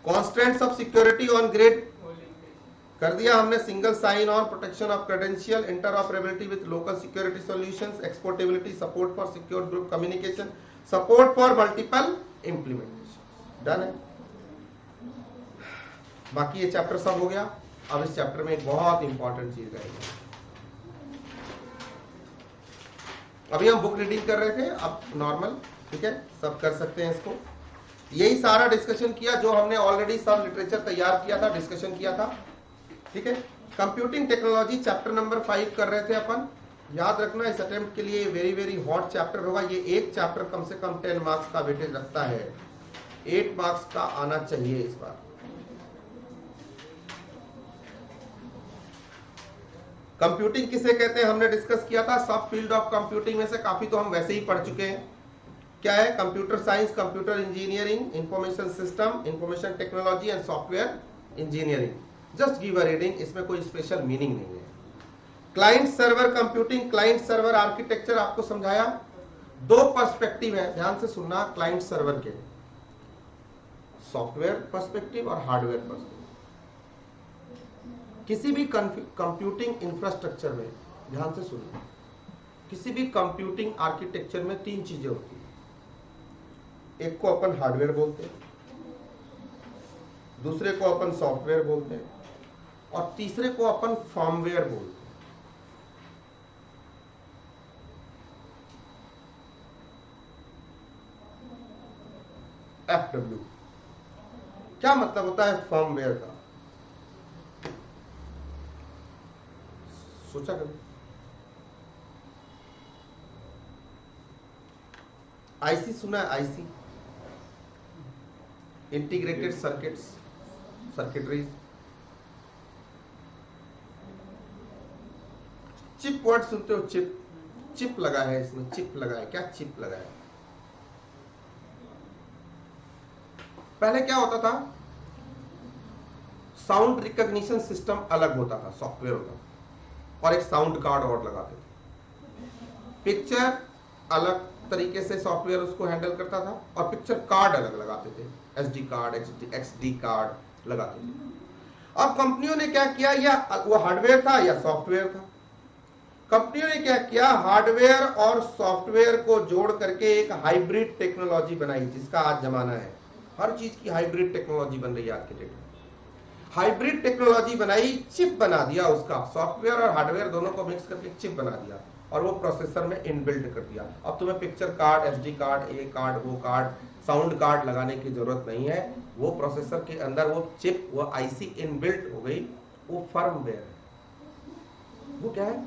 Constants of security on grid कर दिया हमने, single sign on, protection of credential, interoperability with local security solutions, exportability, support for secure group communication, support for multiple implementation. Done है। बाकी ये chapter सब हो गया। अब इस चैप्टर में एक बहुत इंपॉर्टेंट चीज रहेगी। अभी हम बुक रीडिंग कर रहे थे, अब नॉर्मल, ठीक है, सब कर सकते हैं इसको। यही सारा डिस्कशन किया जो हमने ऑलरेडी सब लिटरेचर तैयार किया था, डिस्कशन किया था, ठीक है। कंप्यूटिंग टेक्नोलॉजी चैप्टर नंबर 5 कर रहे थे अपन। याद रखना इस अटेम्प्ट के लिए वेरी वेरी हॉट चैप्टर होगा। ये एक चैप्टर कम से कम 10 मार्क्स का वेटेज रखता है, 8 मार्क्स का आना चाहिए इस बार। कंप्यूटिंग किसे कहते हैं हमने डिस्कस किया था। सब फील्ड ऑफ कंप्यूटिंग में से काफी तो हम वैसे ही पढ़ चुके हैं। क्या है? Computer science, computer engineering, information system, information technology and software engineering. Just give a reading, इसमें कोई स्पेशल मीनिंग नहीं है। Client server computing, client server architecture आपको समझाया। 2 पर्सपेक्टिव है, ध्यान से सुनना क्लाइंट सर्वर के, सॉफ्टवेयर पर्सपेक्टिव और हार्डवेयर पर्सपेक्टिव। किसी भी कंप्यूटिंग इंफ्रास्ट्रक्चर में, ध्यान से सुनना, किसी भी कंप्यूटिंग आर्किटेक्चर में 3 चीजें होती हैं। एक को अपन हार्डवेयर बोलते हैं, दूसरे को अपन सॉफ्टवेयर बोलते हैं, और तीसरे को अपन फर्मवेयर बोलते हैं। FW क्या मतलब होता है फर्मवेयर का? सोचा कभी? आईसी सुना है? IC, integrated circuits, circuitries. Chip word सुनते हो? चिप, चिप लगा है इसमें, चिप लगा है। क्या चिप लगा है? पहले क्या होता था? साउंड रिकॉग्निशन सिस्टम अलग होता था, सॉफ्टवेयर होता था, और एक साउंड कार्ड और लगाते थे। पिक्चर अलग तरीके से सॉफ्टवेयर उसको हैंडल करता था, और पिक्चर कार्ड अलग लगाते थे, SD कार्ड, XD कार्ड लगाते थे। अब कंपनियों ने क्या किया, या वो हार्डवेयर था या सॉफ्टवेयर था, कंपनियों ने क्या किया, हार्डवेयर और सॉफ्टवेयर को जोड़ करके एक हाइब्रिड टेक्नोलॉजी बनाई, जिसका आज जमाना है। हर चीज की हाइब्रिड टेक्नोलॉजी बन रही है आज के डेट में। हाइब्रिड टेक्नोलॉजी बनाई, चिप बना दिया उसका, सॉफ्टवेयर और हार्डवेयर दोनों को मिक्स करके चिप बना दिया, और वो प्रोसेसर में इनबिल्ट कर दिया। अब तुम्हें पिक्चर कार्ड, SD कार्ड, ये कार्ड, वो कार्ड, साउंड कार्ड लगाने की जरूरत नहीं है। वो प्रोसेसर के अंदर वो चिप, वो IC इनबिल्ट हो गई। वो फर्मवेयर है। वो क्या है?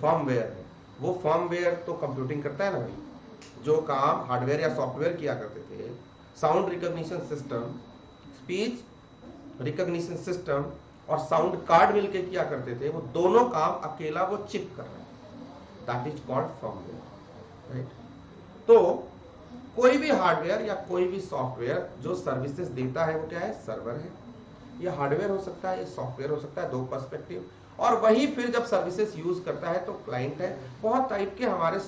फर्मवेयर है। वो फर्मवेयर तो कंप्यूटिंग करता है ना भाई। जो काम हार्डवेयर या सॉफ्टवेयर किया करते थे, sound recognition system, speech recognition system और साउंड कार्ड मिलके किया करते थे, वो दोनों काम अकेला वो चिप कर रहा है। That is called firmware, right? तो कोई भी हार्डवेयर या कोई भी सॉफ्टवेयर जो सर्विसेज देता है, वो क्या है? सर्वर है। ये हार्डवेयर हो सकता है, ये सॉफ्टवेयर हो सकता है, 2 पर्सपेक्टिव। और वही फिर जब सर्विसेज यूज करता है तो क्लाइंट है। बहुत टाइप के हमारे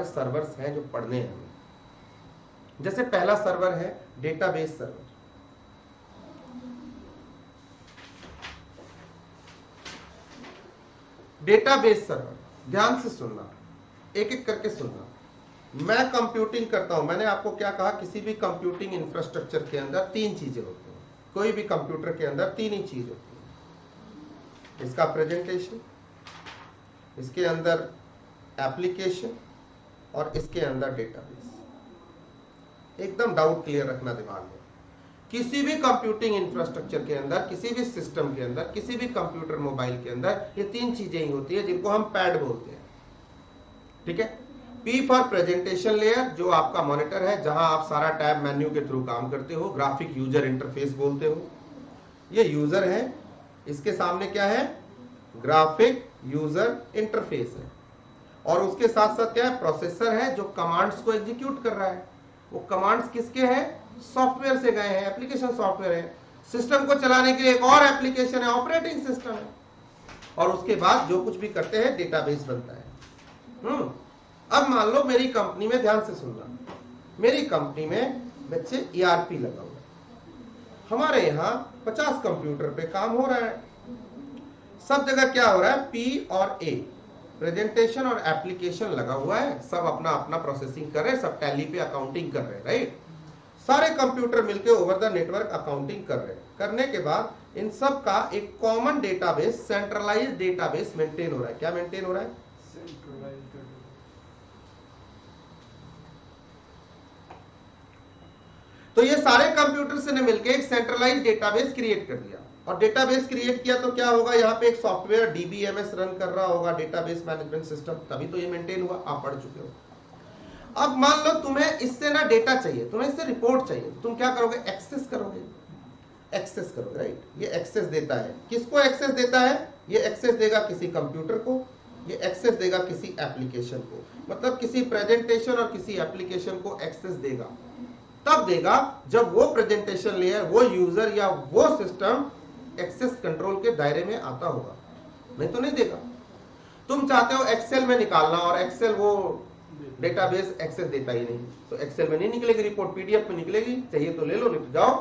सर्वर्स हैं जो पढ़ने हैं। जैसे पहला सर्वर है डेटाबेस सर्वर। डेटाबेस सर्वर, ध्यान से सुनना, एक एक करके सुनना। मैं कंप्यूटिंग करता हूं, मैंने आपको क्या कहा, किसी भी कंप्यूटिंग इंफ्रास्ट्रक्चर के अंदर 3 चीजें होती हैं। कोई भी कंप्यूटर के अंदर 3 ही चीज होती है। इसका प्रेजेंटेशन, इसके अंदर एप्लीकेशन, और इसके अंदर डेटाबेस। एकदम डाउट क्लियर रखना दिमाग में। किसी भी कंप्यूटिंग इंफ्रास्ट्रक्चर के अंदर, किसी भी सिस्टम के अंदर, किसी भी कंप्यूटर मोबाइल के अंदर ये 3 चीजें ही होती है, जिनको हम पैड बोलते हैं, ठीक है। P फॉर प्रेजेंटेशन लेयर, जो आपका मॉनिटर है, जहां आप सारा टैब मेन्यू के थ्रू काम करते हो, ग्राफिक यूजर इंटरफेस बोलते हो। ये यूजर है, इसके सामने क्या है? ग्राफिक यूजर इंटरफेस है, और उसके साथ साथ क्या है? प्रोसेसर है, जो कमांड्स को एग्जीक्यूट कर रहा है। वो कमांड्स किसके हैं? सॉफ्टवेयर से गए हैं, एप्लीकेशन सॉफ्टवेयर है। सिस्टम को चलाने के लिए एक और एप्लीकेशन है, ऑपरेटिंग सिस्टम है, और उसके बाद जो कुछ भी करते हैं डेटाबेस बनता है। अब मान लो मेरी कंपनी में, ध्यान से सुनना, मेरी कंपनी में बच्चे ERP लगा हुआ है। हमारे यहाँ 50 कंप्यूटर पे काम हो रहा है। सब जगह क्या हो रहा है, P और A, प्रेजेंटेशन और एप्लीकेशन लगा हुआ है, सब अपना अपना प्रोसेसिंग कर रहे हैं, सब टैली पे अकाउंटिंग कर रहे हैं, राइट। सारे कंप्यूटर मिलके ओवर द नेटवर्क अकाउंटिंग कर रहे हैं। करने के बाद इन सब का एक common database, centralised database maintain हो रहा है। क्या मेंटेन हो रहा है? तो ये सारे कंप्यूटर्स ने मिलकर एक सेंट्रलाइज्ड डेटाबेस क्रिएट कर दिया, और डेटाबेस क्रिएट किया तो क्या होगा, यहाँ पे एक सॉफ्टवेयर DBMS रन कर रहा होगा, डेटाबेस मैनेजमेंट सिस्टम, तभी तो ये मेंटेन हुआ। आप पढ़ चुके हो। अब मान लो तुम्हें इससे ना डेटा चाहिए, तुम्हें इससे रिपोर्ट चाहिए, तुम क्या करोगे? एक्सेस करोगे, एक्सेस करोगे, राइट। ये एक्सेस देता है, किसको एक्सेस देता है? ये एक्सेस देगा किसी कंप्यूटर को, ये एक्सेस देगा किसी एप्लीकेशन को। मतलब किसी प्रेजेंटेशन और किसी एप्लीकेशन को एक्सेस देगा, तब देगा जब वो प्रेजेंटेशन लेयर, वो यूजर या वो सिस्टम एक्सेस कंट्रोल के दायरे में आता होगा, नहीं तो नहीं देगा। तुम चाहते हो एक्सेल में निकालना, और एक्सेल वो डेटाबेस एक्सेस देता ही नहीं, तो एक्सेल में नहीं निकलेगी रिपोर्ट, PDF में निकलेगी। चाहिए तो ले लो, नहीं तो जाओ।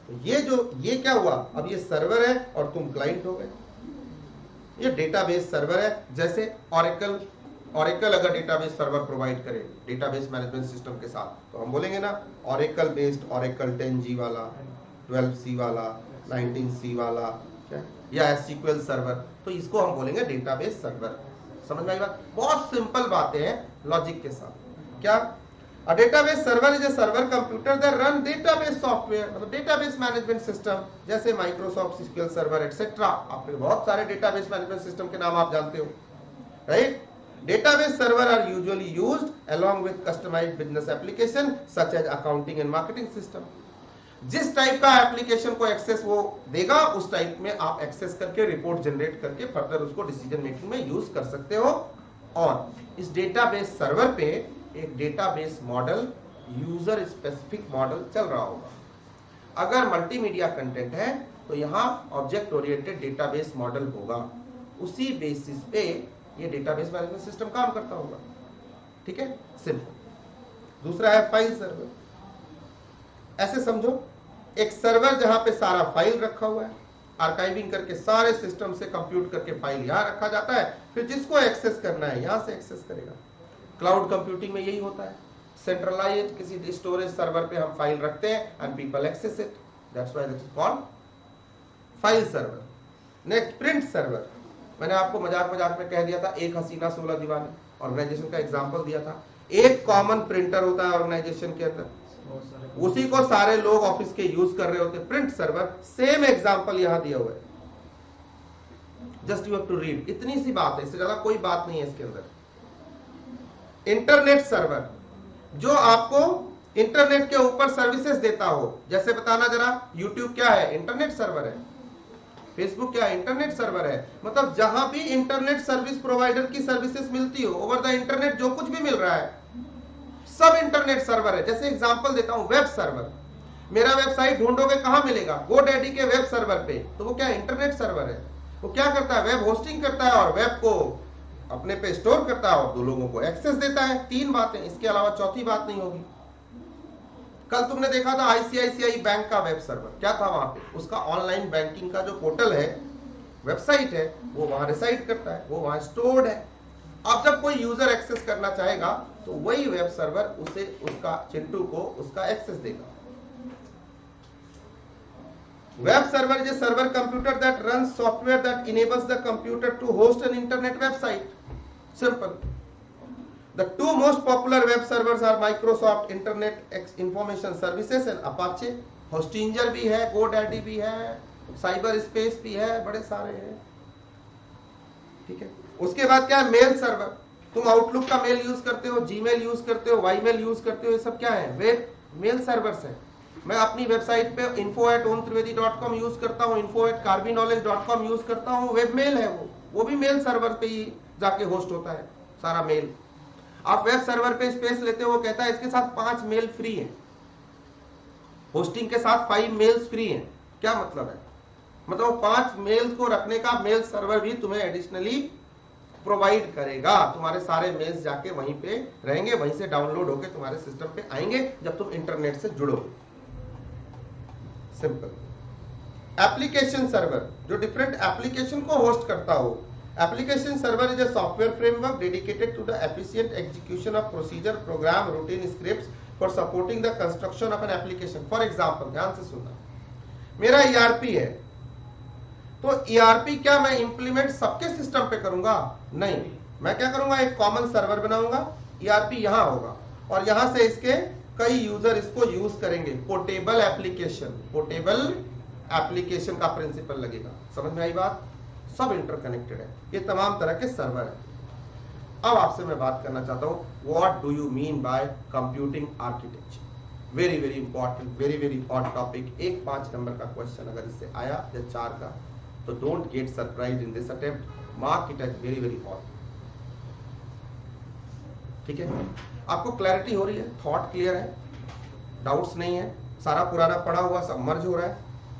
तो ये क्या हुआ, अब ये सर्वर है और तुम क्लाइंट हो गए। ये डेटाबेस सर्वर है, जैसे ऑरेकल अगर डेटाबेस सर्वर प्रोवाइड करे डेटाबेस मैनेजमेंट सिस्टम के साथ, तो हम बोलेंगे ना ऑरेकल बेस्ड, ऑरेकल 10G वाला, 12C वाला, 19C वाला, क्या, या SQL सर्वर, तो इसको हम बोलेंगे डेटाबेस सर्वर। समझ में आई बात? बहुत सिंपल बातें हैं लॉजिक के साथ। क्या? A database server is a server computer that run database software, मतलब डेटाबेस मैनेजमेंट सिस्टम, जैसे माइक्रोसॉफ्ट SQL सर्वर एटसेट्रा। आपके बहुत सारे डेटाबेस मैनेजमेंट सिस्टम के नाम आप जानते हो, right. Database server are usually used along with customized business application such as accounting and marketing system। जिस टाइप का एप्लीकेशन को एक्सेस वो देगा, उस टाइप में आप एक्सेस करके रिपोर्ट जनरेट करके फर्दर उसको डिसीजन मेकिंग में यूज कर सकते हो। और इस डेटाबेस सर्वर पे एक database model, user specific model चल रहा होगा। अगर मल्टीमीडिया कंटेंट है तो यहाँ ऑब्जेक्ट ओरिएंटेड डेटाबेस मॉडल होगा, उसी बेसिस पे ये डेटाबेस मैनेजमेंट सिस्टम काम करता होगा। ठीक है, सिंपल। दूसरा है फाइल सर्वर। ऐसे समझो, एक सर्वर जहां पे सारा फाइल रखा हुआ है, आर्काइविंग करके सारे सिस्टम से कंप्यूट करके फाइल यहां रखा जाता है, फिर जिसको एक्सेस करना है यहां से एक्सेस करेगा। क्लाउड कंप्यूटिंग में यही होता है, सेंट्रलाइज्ड किसी स्टोरेज सर्वर पे हम फाइल रखते हैं and people access it, that's why it's called file server. Next print server. मैंने आपको मजाक मजाक में कह दिया था, एक हसीना 16 दीवाने ऑर्गेनाइजेशन का एग्जांपल दिया था। एक कॉमन प्रिंटर होता है ऑर्गेनाइजेशन के अंदर, उसी को सारे लोग ऑफिस के यूज कर रहे होते हैं, प्रिंट सर्वर। सेम एग्जांपल यहां दिया हुआ है, just you have to read. इतनी सी बात है, इससे ज्यादा कोई बात नहीं है इसके अंदर। इंटरनेट सर्वर, जो आपको इंटरनेट के ऊपर सर्विसेज देता हो, जैसे बताना जरा, यूट्यूब क्या है? इंटरनेट सर्वर है। फेसबुक क्या है? इंटरनेट सर्वर है। मतलब जहां भी इंटरनेट सर्विस प्रोवाइडर की सर्विसेज मिलती हो, ओवर द इंटरनेट जो कुछ भी मिल रहा है, सब इंटरनेट सर्वर है। जैसे एग्जांपल देता हूं, वेब सर्वर। मेरा वेबसाइट ढूंढोगे कहां मिलेगा? GoDaddy के वेब सर्वर पे, तो वो क्या इंटरनेट सर्वर है। वो क्या करता है? वेब होस्टिंग करता है और वेब को अपने पे स्टोर करता है और दो लोगों को एक्सेस देता है। तीन बातें, इसके अलावा चौथी बात नहीं होगी। कल तुमने देखा था ICICI बैंक का वेब सर्वर, क्या था वहां पे? उसका ऑनलाइन बैंकिंग का जो पोर्टल है, वेबसाइट है, वो वहां रिसाइड करता है, वो वहां स्टोर्ड है। अब जब कोई यूजर एक्सेस करना चाहेगा तो वही वेब सर्वर उसे, उसका चिंटू को उसका एक्सेस देगा। Web server is a server computer that runs software that enables the computer to host an internet website. Simple. The two most popular web servers are Microsoft Internet Information Services and Apache. Hostinger भी है, GoDaddy भी है, Cyberspace भी है, बड़े सारे हैं। ठीक है, उसके बाद क्या है? Mail server. तुम आउटलुक का मेल यूज करते हो, जीमेल यूज करते हो, वाईमेल यूज करते हो, ये सब क्या है? वेब मेल सर्वर्स है। मैं अपनी वेबसाइट पे info@omtrivedi.com यूज करता हूँ, info@karbiknowledge.com यूज करता हूँ, वेब मेल है वो भी मेल सर्वर पे ही जाके होस्ट होता है सारा मेल। आप वेब सर्वर पे स्पेस लेते हो, वो कहता है इसके साथ 5 मेल फ्री है, होस्टिंग के साथ 5 मेल्स फ्री है। क्या मतलब है? मतलब 5 मेल्स को रखने का मेल सर्वर भी तुम्हें एडिशनली प्रोवाइड करेगा। तुम्हारे सारे मेल्स जाके वहीं पे रहेंगे, वहीं से डाउनलोड होके तुम्हारे सिस्टम पे आएंगे जब तुम इंटरनेट से जुड़ोगे। सिंपल। एप्लीकेशन सर्वर जो डिफरेंट एप्लीकेशन को होस्ट करता हो। Application server is a software framework dedicated to the efficient execution of procedure, program, routine, scripts for supporting the construction of an application. For example, ध्यान से सुनना, मेरा ERP है, तो ईआरपी क्या मैं इंप्लीमेंट सबके सिस्टम पे करूंगा? नहीं, मैं क्या करूंगा, एक कॉमन सर्वर बनाऊंगा, ईआरपी यहां होगा और यहां से इसके कई यूजर इसको यूज करेंगे। पोर्टेबल एप्लीकेशन का प्रिंसिपल लगेगा। समझ में आई बात? सब इंटरकनेक्टेड है, ये तमाम तरह के सर्वर है। अब आपसे मैं बात करना चाहता हूं, what do you mean by computing architecture? Very very important, very very hot topic. एक 5 नंबर का क्वेश्चन अगर इससे आया या 4 का, तो don't get surprise in this attempt, mark it as very very hot. ठीक है, आपको क्लैरिटी हो रही है, थॉट क्लियर है, डाउट्स नहीं है, सारा पुराना पढ़ा हुआ सब मर्ज हो रहा है,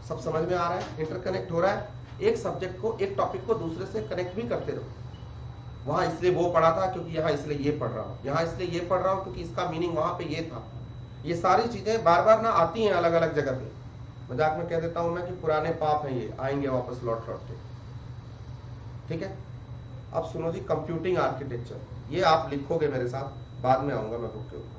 सब समझ में आ रहा है, इंटरकनेक्ट हो रहा है। एक सब्जेक्ट को, एक टॉपिक को दूसरे से कनेक्ट भी करते रहो। वहां इसलिए वो पढ़ा था क्योंकि यहाँ इसलिए ये पढ़ रहा हूँ, यहाँ इसलिए ये पढ़ रहा हूँ क्योंकि इसका मीनिंग वहां पे ये था। ये सारी चीजें बार बार ना आती हैं अलग अलग जगह पे। मजाक में कह देता हूं मैं कि पुराने पाप हैं, ये आएंगे वापस लौट के। ठीक है, अब सुनो जी, कंप्यूटिंग आर्किटेक्चर, ये आप लिखोगे मेरे साथ, बाद में आऊंगा मैं बुक के ऊपर।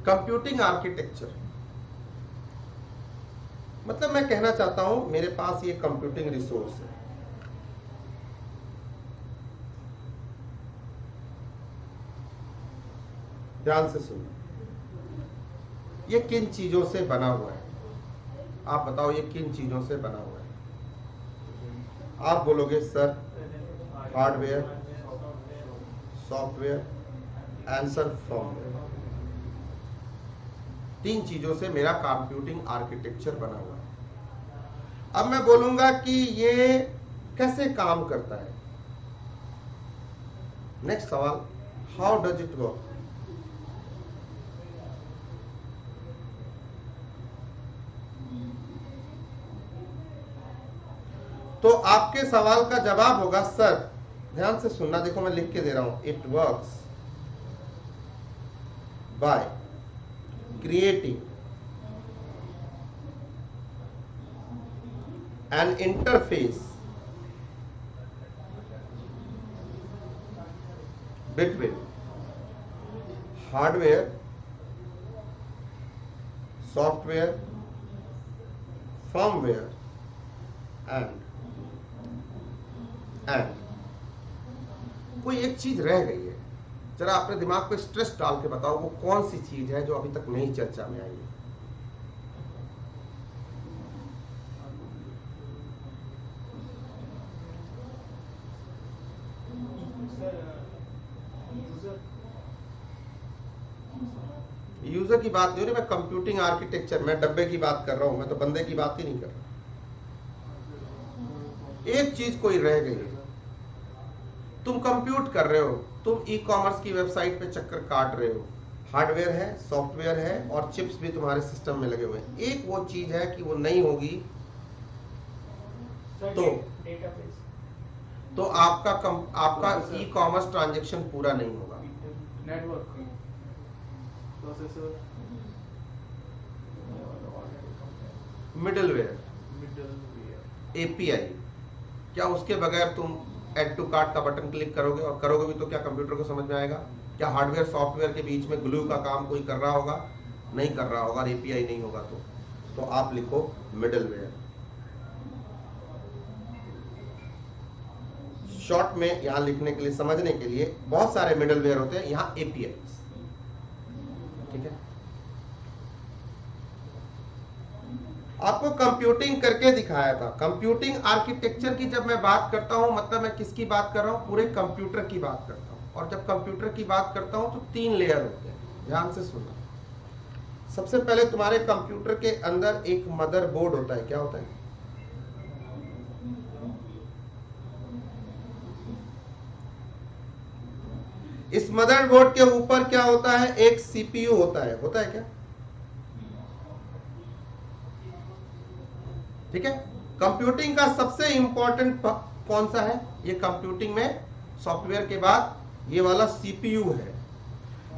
कंप्यूटिंग आर्किटेक्चर मतलब मैं कहना चाहता हूं, मेरे पास ये कंप्यूटिंग रिसोर्स है, ध्यान से सुनो, ये किन चीजों से बना हुआ है? आप बताओ ये किन चीजों से बना हुआ है? आप बोलोगे sir hardware, software, answer firmware. 3 चीजों से मेरा कंप्यूटिंग आर्किटेक्चर बना हुआ है। अब मैं बोलूंगा कि ये कैसे काम करता है। नेक्स्ट सवाल, हाउ डज इट वर्क? तो आपके सवाल का जवाब होगा सर, ध्यान से सुनना, देखो मैं लिख के दे रहा हूं, it works by creating an interface between hardware, software, firmware and कोई एक चीज रह गई है, जरा अपने दिमाग पे स्ट्रेस डाल के बताओ वो कौन सी चीज है जो अभी तक नई चर्चा में आई है? यूजर की बात नहीं हो रही, मैं कंप्यूटिंग आर्किटेक्चर, मैं डब्बे की बात कर रहा हूं, मैं तो बंदे की बात ही नहीं कर रहा। एक चीज कोई रह गई है, तुम कंप्यूट कर रहे हो, तुम ई कॉमर्स की वेबसाइट पे चक्कर काट रहे हो, हार्डवेयर है, सॉफ्टवेयर है और चिप्स भी तुम्हारे सिस्टम में लगे हुए हैं। एक वो चीज है कि वो नहीं होगी तो आपका ई कॉमर्स ट्रांजेक्शन पूरा नहीं होगा। नेटवर्क, प्रोसेसर, मिडलवेयर, एपीआई, क्या उसके बगैर तुम एड टू कार्ट का बटन क्लिक करोगे? और करोगे भी तो क्या कंप्यूटर को समझ में आएगा? क्या हार्डवेयर सॉफ्टवेयर के बीच में ग्लू का काम कोई कर रहा होगा? नहीं कर रहा होगा। एपीआई नहीं होगा तो आप लिखो मिडलवेयर। शॉर्ट में यहां लिखने के लिए, समझने के लिए, बहुत सारे मिडलवेयर होते हैं, यहां एपीआई। ठीक है, आपको कंप्यूटिंग करके दिखाया था। कंप्यूटिंग आर्किटेक्चर की जब मैं बात करता हूं, मतलब मैं किसकी बात कर रहा हूं? पूरे कंप्यूटर की बात करता हूं। और जब कंप्यूटर की बात करता हूं तो 3 लेयर होते हैं, ध्यान से सुनना। सबसे पहले तुम्हारे कंप्यूटर के अंदर एक मदरबोर्ड होता है। क्या होता है? इस मदरबोर्ड के ऊपर क्या होता है? एक सीपीयू होता है। होता है क्या? ठीक है। कंप्यूटिंग का सबसे इंपॉर्टेंट कौन सा है? ये कंप्यूटिंग में सॉफ्टवेयर के बाद ये वाला सीपीयू है।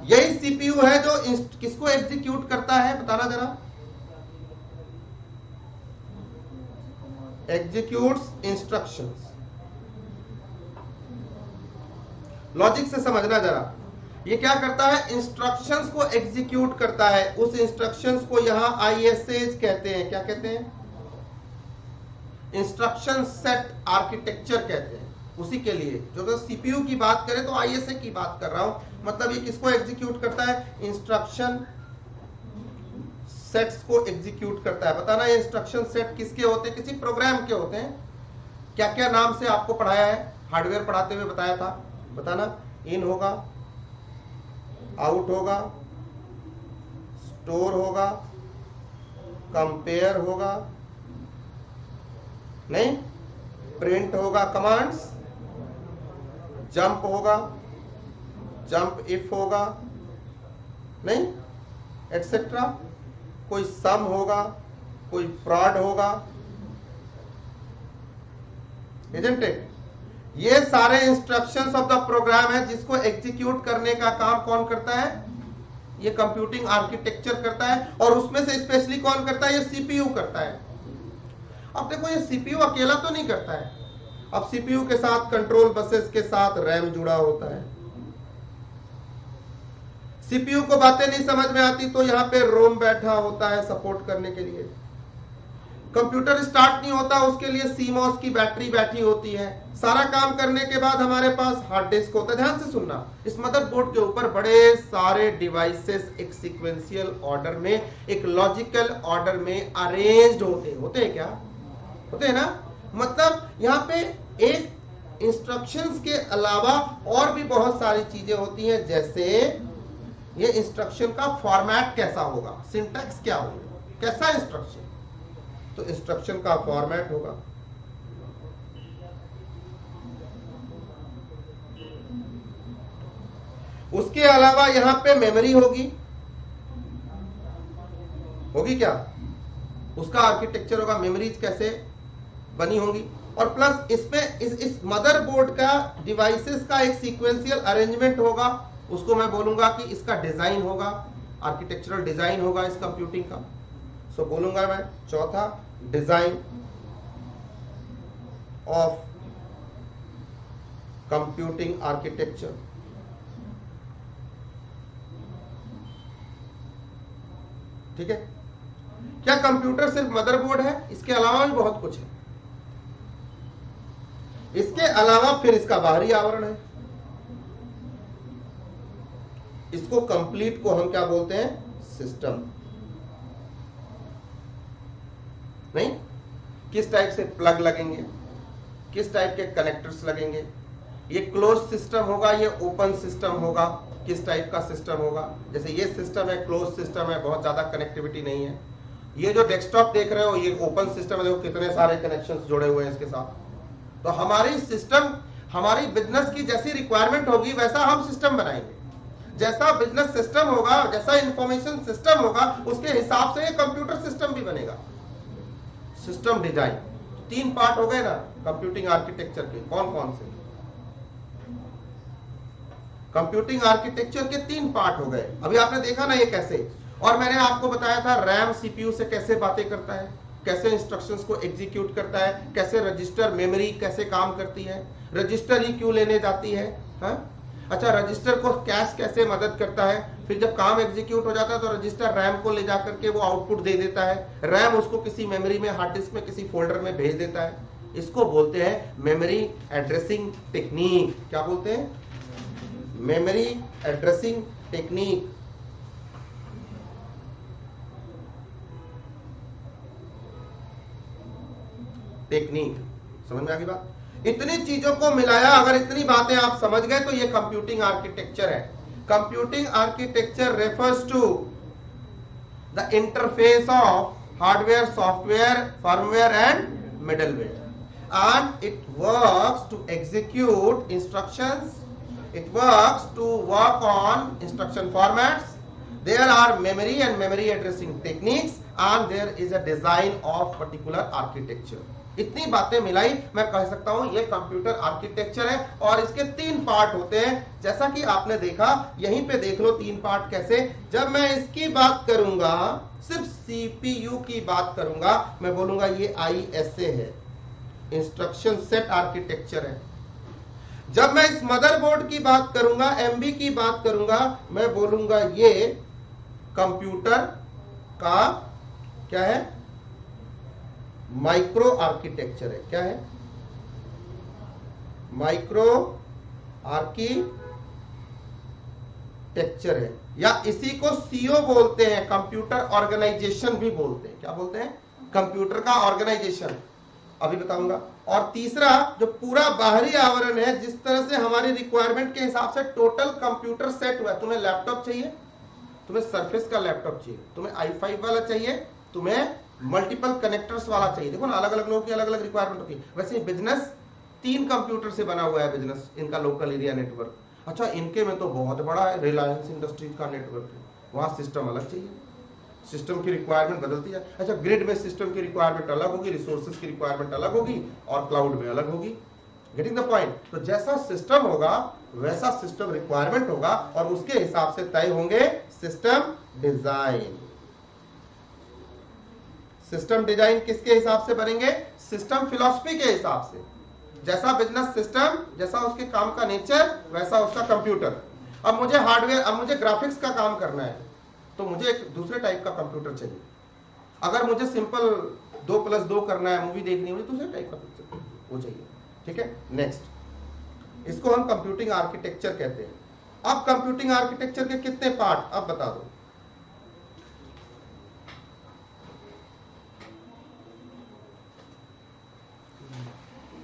यही सीपीयू है जो किसको एग्जीक्यूट करता है? बताना जरा। Executes instructions. लॉजिक से समझना जरा। ये क्या करता है? इंस्ट्रक्शंस को एग्जीक्यूट करता है। उस इंस्ट्रक्शंस को यहां आईएसएज कहते हैं। क्या कहते हैं? इंस्ट्रक्शन सेट आर्किटेक्चर कहते हैं। उसी के लिए जो सीपीयू की बात करें तो आईएसए की बात कर रहा हूं। मतलब ये किसको एग्जीक्यूट करता है? इंस्ट्रक्शन सेट्स को एग्जीक्यूट करता है। बताना, ये इंस्ट्रक्शन सेट किसके होते हैं? किसी प्रोग्राम के होते हैं। क्या क्या नाम से आपको पढ़ाया है? हार्डवेयर पढ़ाते हुए बताया था। बताना, इन होगा, आउट होगा, स्टोर होगा, कंपेयर होगा, नहीं, प्रिंट होगा, कमांड्स, जंप होगा, जंप इफ होगा, नहीं, एटसेट्रा। कोई सम होगा, कोई फ्रॉड होगा, इजंट इट? ये सारे इंस्ट्रक्शंस ऑफ द प्रोग्राम है जिसको एग्जीक्यूट करने का काम कौन करता है? ये कंप्यूटिंग आर्किटेक्चर करता है। और उसमें से स्पेशली कौन करता है? ये सीपीयू करता है। अब देखो, ये सीपीयू अकेला तो नहीं करता है। अब सीपीयू के साथ कंट्रोल बसेस के साथ रैम जुड़ा होता है। सीपीयू को बातें नहीं समझ में आती तो यहाँ पे रोम बैठा होता है सपोर्ट करने के लिए। कंप्यूटर स्टार्ट नहीं होता, उसके लिए सीमॉस की बैटरी बैठी होती है। सारा काम करने के बाद हमारे पास हार्ड डिस्क होता है। ध्यान से सुनना, इस मदरबोर्ड के ऊपर बड़े सारे डिवाइसेस एक सीक्वेंशियल ऑर्डर में, एक लॉजिकल ऑर्डर में अरेंज्ड होते हैं। क्या होते हैं ना? मतलब यहाँ पे एक इंस्ट्रक्शंस के अलावा और भी बहुत सारी चीजें होती हैं। जैसे ये इंस्ट्रक्शन का फॉर्मेट कैसा होगा, सिंटैक्स क्या होगा, कैसा इंस्ट्रक्शन, तो इंस्ट्रक्शन का फॉर्मेट होगा। उसके अलावा यहां पे मेमोरी होगी क्या? उसका आर्किटेक्चर होगा, मेमोरीज कैसे बनी होंगी। और प्लस इसमें इस मदरबोर्ड का डिवाइसेस का एक सीक्वेंशियल अरेंजमेंट होगा। उसको मैं बोलूंगा कि इसका डिजाइन होगा, आर्किटेक्चरल डिजाइन होगा इस कंप्यूटिंग का। सो बोलूंगा मैं चौथा, डिजाइन ऑफ कंप्यूटिंग आर्किटेक्चर। ठीक है? क्या कंप्यूटर सिर्फ मदरबोर्ड है? इसके अलावा भी बहुत कुछ है। इसके अलावा फिर इसका बाहरी आवरण है। इसको कंप्लीट को हम क्या बोलते हैं? सिस्टम। नहीं, किस टाइप से प्लग लगेंगे, किस टाइप के कनेक्टर्स लगेंगे, ये क्लोज सिस्टम होगा, ये ओपन सिस्टम होगा, किस टाइप का सिस्टम होगा। जैसे ये सिस्टम है, क्लोज सिस्टम है, बहुत ज्यादा कनेक्टिविटी नहीं है। ये जो डेस्कटॉप देख रहे हो, ये ओपन सिस्टम है, देखो कितने सारे कनेक्शंस जुड़े हुए हैं इसके साथ। तो हमारी सिस्टम, हमारी बिजनेस की जैसी रिक्वायरमेंट होगी वैसा हम सिस्टम बनाएंगे। जैसा बिजनेस सिस्टम होगा, जैसा इंफॉर्मेशन सिस्टम होगा, उसके हिसाब से ये कंप्यूटर सिस्टम भी बनेगा। सिस्टम डिजाइन, 3 पार्ट हो गए ना कंप्यूटिंग आर्किटेक्चर के। कौन कौन से? कंप्यूटिंग आर्किटेक्चर के 3 पार्ट हो गए। अभी आपने देखा ना ये कैसे, और मैंने आपको बताया था रैम सीपीयू से कैसे बातें करता है, कैसे इंस्ट्रक्शंस को एग्जीक्यूट करता है, कैसे रजिस्टर मेमोरी कैसे काम करती है, रजिस्टर ही क्यों लेने जाती है, हा? अच्छा, रजिस्टर को कैश कैसे मदद करता है। फिर जब काम एग्जीक्यूट हो जाता है तो रजिस्टर रैम को ले जाकर के वो आउटपुट दे देता है, रैम उसको किसी मेमोरी में, हार्ड डिस्क में, किसी फोल्डर में भेज देता है। इसको बोलते हैं मेमोरी एड्रेसिंग टेक्निक। क्या बोलते हैं? Memory addressing technique. टेक्निक। समझ में आ गई बात? इतनी चीजों को मिलाया, अगर इतनी बातें आप समझ गए तो ये कंप्यूटिंग आर्किटेक्चर है। Computing architecture refers to the interface of hardware, software, firmware and middleware, and it works to execute instructions, it works to work on instruction formats, there are memory and memory addressing techniques, and there is a design of particular architecture। इतनी बातें मिलाई मैं कह सकता हूं ये computer architecture है। और इसके 3 पार्ट होते हैं, जैसा कि आपने देखा, यहीं पे देख लो 3 पार्ट कैसे। जब मैं इसकी बात करूंगा, सिर्फ सीपीयू की बात करूंगा, मैं बोलूंगा ये ISA है, इंस्ट्रक्शन सेट आर्किटेक्चर है। जब मैं इस मदरबोर्ड की बात करूंगा, MB की बात करूंगा, मैं बोलूंगा ये कंप्यूटर का क्या है, माइक्रो आर्किटेक्चर है। क्या है? माइक्रो आर्किटेक्चर है, या इसी को CO बोलते हैं, कंप्यूटर ऑर्गेनाइजेशन भी बोलते हैं। क्या बोलते हैं? कंप्यूटर का ऑर्गेनाइजेशन, अभी बताऊंगा। और तीसरा जो पूरा बाहरी आवरण है, जिस तरह से हमारी रिक्वायरमेंट के हिसाब से टोटल कंप्यूटर सेट हुआ है। तुम्हें लैपटॉप चाहिए, तुम्हें सरफेस का लैपटॉप चाहिए, तुम्हें i5 वाला चाहिए, तुम्हें मल्टीपल कनेक्टर्स वाला चाहिए। देखो ना, अलग अलग लोगों की अलग अलग रिक्वायरमेंट होती है। वैसे बिजनेस 3 कंप्यूटर से बना हुआ है, बिजनेस इनका लोकल एरिया नेटवर्क। अच्छा, इनके में तो बहुत बड़ा है, रिलायंस इंडस्ट्रीज का नेटवर्क है, वहां सिस्टम अलग चाहिए, सिस्टम की रिक्वायरमेंट बदलती है। अच्छा, ग्रिड में सिस्टम की रिक्वायरमेंट अलग होगी, रिसोर्सेज की रिक्वायरमेंट अलग होगी, और क्लाउड में अलग होगी। Getting the point? तो जैसा सिस्टम होगा वैसा सिस्टम रिक्वायरमेंट होगा, और उसके हिसाब से तय होंगे सिस्टम डिजाइन। सिस्टम डिजाइन किसके हिसाब से बनेंगे? सिस्टम फिलॉसफी के हिसाब से। जैसा बिजनेस सिस्टम, जैसा उसके काम का नेचर, वैसा उसका कंप्यूटर। अब मुझे हार्डवेयर, अब मुझे ग्राफिक्स का काम करना है, तो मुझे एक दूसरे टाइप का कंप्यूटर चाहिए। अगर मुझे सिंपल 2+2 करना है, मूवी देखनी है, मुझे दूसरे टाइप का पिक्चर वो चाहिए। ठीक है, नेक्स्ट, इसको हम कंप्यूटिंग आर्किटेक्चर कहते हैं। अब कंप्यूटिंग आर्किटेक्चर के कितने पार्ट, अब बता दो।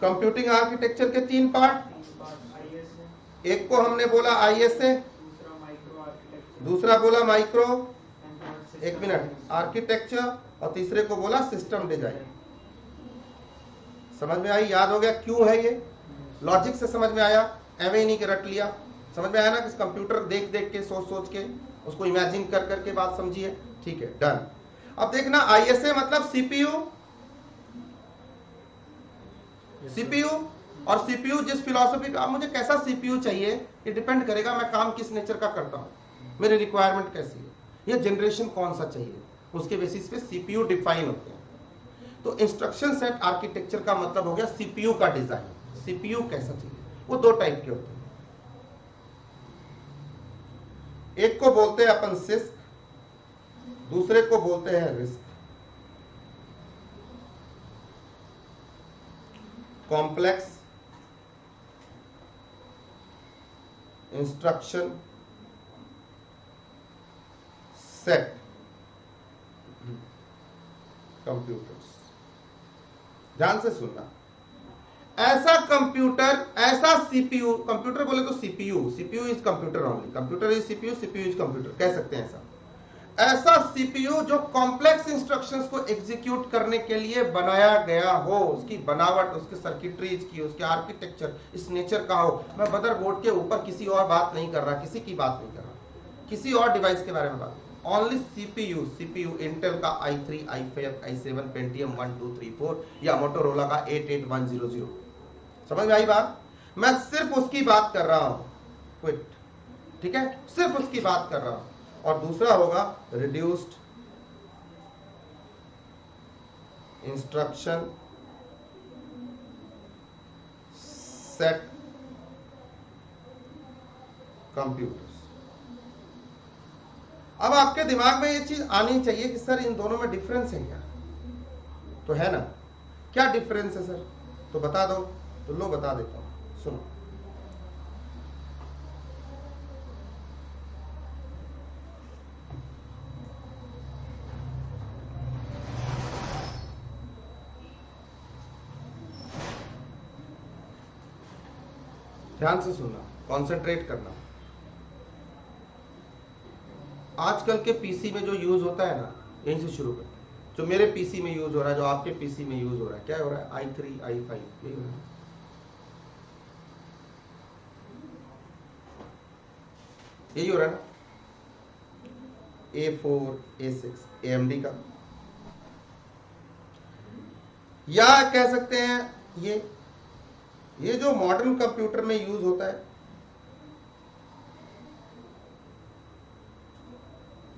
कंप्यूटिंग आर्किटेक्चर के 3 पार्ट। एक को हमने बोला ISA, दूसरा बोला माइक्रो, एक मिनट, आर्किटेक्चर, और तीसरे को बोला सिस्टम डिजाइन। समझ में आई? याद हो गया क्यों है ये? लॉजिक से समझ में आया, एवं ही नहीं कि रट लिया। समझ में आया ना कि कंप्यूटर देख देख के, सोच सोच के, उसको इमेजिन कर करके बात समझिए। ठीक है, डन। अब देखना, ISA मतलब CPU और CPU जिस फिलॉसफी का, मुझे कैसा CPU चाहिए ये डिपेंड करेगा मैं काम किस नेचर का करता हूं, मेरी रिक्वायरमेंट कैसी है, ये जनरेशन कौन सा चाहिए, उसके बेसिस पे CPU डिफाइन होते हैं। तो इंस्ट्रक्शन सेट आर्किटेक्चर का मतलब हो गया CPU का डिजाइन। CPU कैसा चाहिए? वो 2 टाइप के होते हैं। एक को बोलते हैं अपन CISC, दूसरे को बोलते हैं RISC, complex instruction set computers. ध्यान से सुनना, ऐसा कंप्यूटर, ऐसा CPU, कंप्यूटर बोले तो CPU is computer only, computer is CPU is computer, कह सकते हैं ऐसा CPU जो कॉम्प्लेक्स इंस्ट्रक्शंस को एग्जीक्यूट करने के लिए बनाया गया हो, उसकी बनावट, उसके सर्किटरीज की, उसके आर्किटेक्चर इस नेचर का हो। मैं मदरबोर्ड के ऊपर किसी और बात नहीं कर रहा, किसी की बात नहीं कर रहा, किसी और डिवाइस के बारे में बात, ओनली CPU इंटेल का i3, i5, i7, पेंटियम 1, 2, 3, 4 या मोटोरोला का 88100। समझ में आई बात? मैं सिर्फ उसकी बात कर रहा हूं, क्विट। ठीक है, सिर्फ उसकी बात कर रहा हूं। और दूसरा होगा रिड्यूस्ड इंस्ट्रक्शन सेट कंप्यूटर्स। अब आपके दिमाग में ये चीज आनी चाहिए कि सर इन दोनों में डिफरेंस है क्या? तो है ना, क्या डिफरेंस है सर? तो बता दो। तो लो बता देता हूं, सुनो। ध्यान से सुनना, कंसंट्रेट करना। आजकल के पीसी में जो यूज होता है ना, यहीं से शुरू करते हैं। जो मेरे पीसी में यूज हो रहा है, जो आपके पीसी में यूज हो रहा है, क्या हो रहा है? i3 i5 यही हो रहा है। यही हो रहा है ना, A4 A6 AMD का, या कह सकते हैं ये जो मॉडर्न कंप्यूटर में यूज होता है,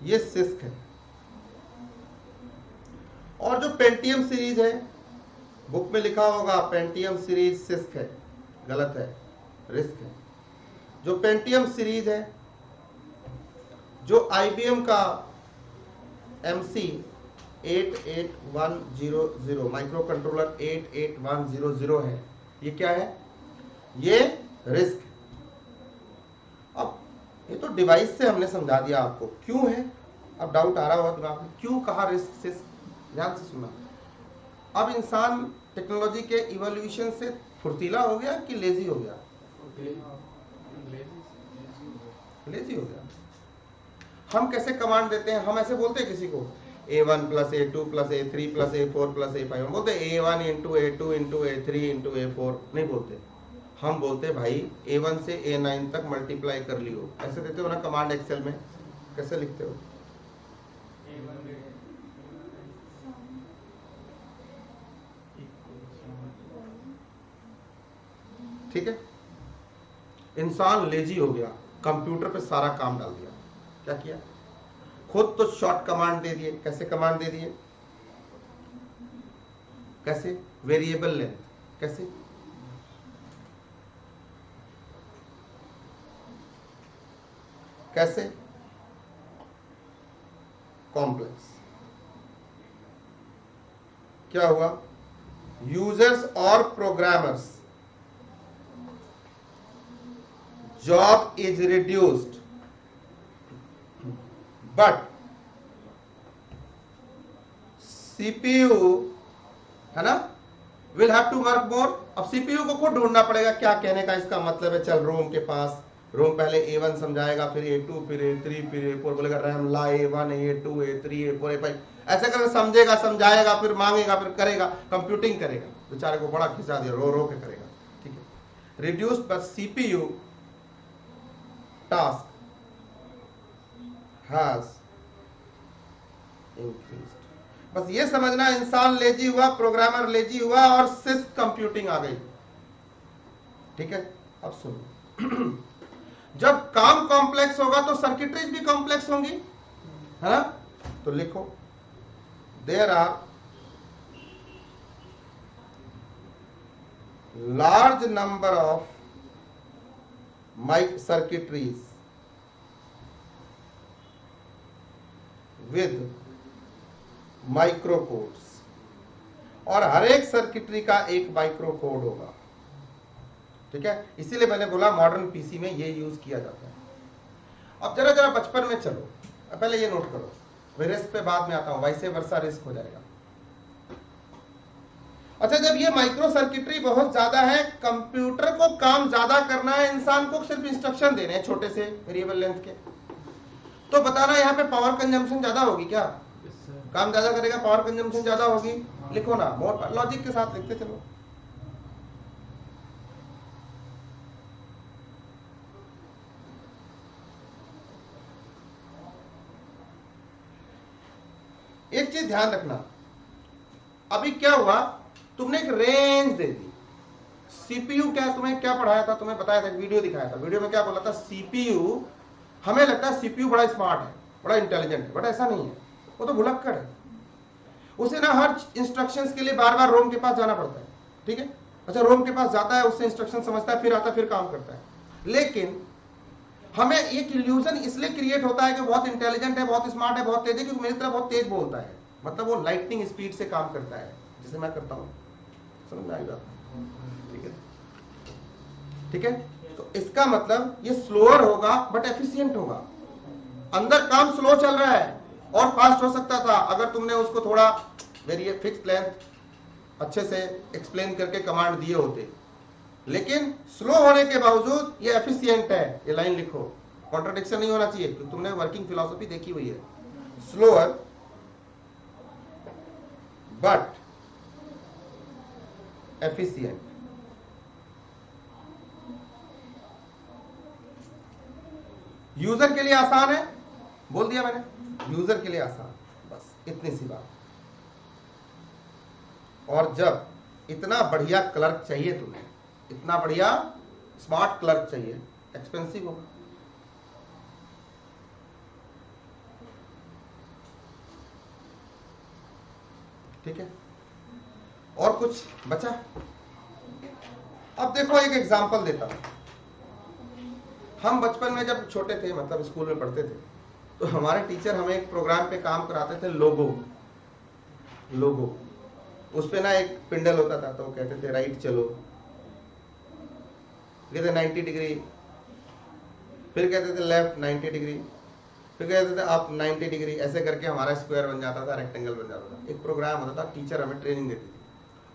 ये सिस्क है। और जो पेंटियम सीरीज है, बुक में लिखा होगा पेंटियम सीरीज सिस्क है, गलत है, रिस्क है। जो पेंटियम सीरीज है, जो IBM का MC 88100 माइक्रो कंट्रोलर 88100 है, ये क्या है? ये रिस्क। अब ये तो डिवाइस से हमने समझा दिया आपको क्यों है। अब डाउट आ रहा होगा दिमाग में, क्यों कहा रिस्क से? ध्यान से सुनना। अब इंसान टेक्नोलॉजी के इवोल्यूशन से फुर्तीला हो गया कि लेजी हो गया? लेजी हो गया। हम कैसे कमांड देते हैं? हम ऐसे बोलते हैं किसी को A1 + A2 + A3 + A4 + A5, हम बोलते हैं A1 × A2 × A3 × A4, नहीं बोलते। हम बोलते भाई A1 से A9 तक मल्टीप्लाई कर लियो, ऐसे देते हो ना कमांड एक्सेल में। कैसे लिखते हो? ठीक है। इंसान लेजी हो गया, कंप्यूटर पे सारा काम डाल दिया। क्या किया? खुद तो शॉर्ट कमांड दे दिए। कैसे कमांड दे दिए? कैसे? Variable length. कैसे? कैसे? कॉम्प्लेक्स। क्या हुआ? यूजर्स और programmers job is reduced, but CPU है ना, will have to work more. अब CPU को खुद ढूंढना पड़ेगा क्या कहने का इसका मतलब है। चल रोम के पास, रोम पहले A1 समझाएगा, फिर A2, फिर A3, फिर A4, बोलेगा रैम ला A1 A2 A3 A4 A5, ऐसे करके समझेगा, समझाएगा, फिर मांगेगा, फिर करेगा, कंप्यूटिंग करेगा। बेचारे को बड़ा खिंचा दिया, रो रो के करेगा। ठीक है। रिड्यूस पर CPU टास्क हैज इंक्रीज्ड। बस ये समझना, इंसान लेजी हुआ, प्रोग्रामर लेजी हुआ और सिस्क कंप्यूटिंग आ गई। ठीक है। अब सुनो, जब काम कॉम्प्लेक्स होगा तो सर्किटरीज भी कॉम्प्लेक्स होंगी, है ना? तो लिखो, there are large number of circuitries with micro codes, और हर एक सर्किटरी का एक माइक्रो कोड होगा। ठीक है। इसीलिए मैंने बोला मॉडर्न पीसी में ये यूज किया जाता है। अब जरा बचपन में चलो, पहले ये नोट करो, मैं रिस्क पे बाद में आता हूं, वैसे वर्षा रिस्क हो जाएगा। अच्छा, जब ये माइक्रो सर्किटरी बहुत ज्यादा है, कंप्यूटर को काम ज्यादा करना है, इंसान को सिर्फ इंस्ट्रक्शन देने हैं छोटे से वेरिएबल लेंथ के, तो बताना यहाँ पे पावर कंजम्पशन ज्यादा होगी क्या? काम ज्यादा करेगा, पावर कंजम्पशन ज्यादा होगी। लिखो ना, मोर लॉजिक के साथ लिखते चलो। एक चीज ध्यान रखना, अभी क्या हुआ, तुमने एक रेंज दे दी। सीपीयू क्या, तुम्हें क्या पढ़ाया था? तुम्हें बताया था, वीडियो दिखाया था। वीडियो में क्या बोला था? सीपीयू, हमें लगता है सीपीयू बड़ा स्मार्ट है, बड़ा इंटेलिजेंट है, बट ऐसा नहीं है, वो तो भुलक्कड़ है। उसे ना हर इंस्ट्रक्शंस के लिए बार बार रोम के पास जाना पड़ता है। ठीक है। अच्छा, रोम के पास जाता है, उससे इंस्ट्रक्शन समझता है, फिर आता है, फिर काम करता है। लेकिन हमें एक इल्यूजन इसलिए क्रिएट होता है कि बहुत इंटेलिजेंट है, बहुत स्मार्ट है, बहुत तेज है, क्योंकि मेरी तरह बहुत तेज बोलता है, मतलब वो लाइटनिंग स्पीड से काम करता है, जैसे मैं करता हूं। समझ में आई बात? ठीक है। ठीक है। तो इसका मतलब ये स्लोअर होगा बट एफिशिएंट होगा। अंदर काम स्लो चल रहा है और फास्ट हो सकता था अगर तुमने उसको थोड़ा फिक्स लेंथ अच्छे से एक्सप्लेन करके कमांड दिए होते। लेकिन स्लो होने के बावजूद ये एफिशिएंट है। ये लाइन लिखो, कॉन्ट्रडिक्शन नहीं होना चाहिए क्योंकि तुमने वर्किंग फिलॉसफी देखी हुई है। Slower but efficient. यूजर के लिए आसान है, बोल दिया मैंने, यूजर के लिए आसान, बस इतनी सी बात। और जब इतना बढ़िया क्लर्क चाहिए तुम्हें, इतना बढ़िया स्मार्ट क्लर्क चाहिए, एक्सपेंसिव होगा। ठीक है, और कुछ बचा? अब देखो एक एग्जांपल देता हूं। हम बचपन में जब छोटे थे, मतलब स्कूल में पढ़ते थे, तो हमारे टीचर हमें एक प्रोग्राम पे काम कराते थे, लोगो। उस पे ना एक पिंडल होता था, तो वो कहते थे राइट चलो, कहते 90 डिग्री, फिर कहते थे लेफ्ट 90 डिग्री, फिर कहते थे अप 90 डिग्री। ऐसे करके हमारा स्क्वायर बन जाता था, रेक्टेंगल बन जाता था। एक प्रोग्राम होता था, टीचर हमें ट्रेनिंग देती थी।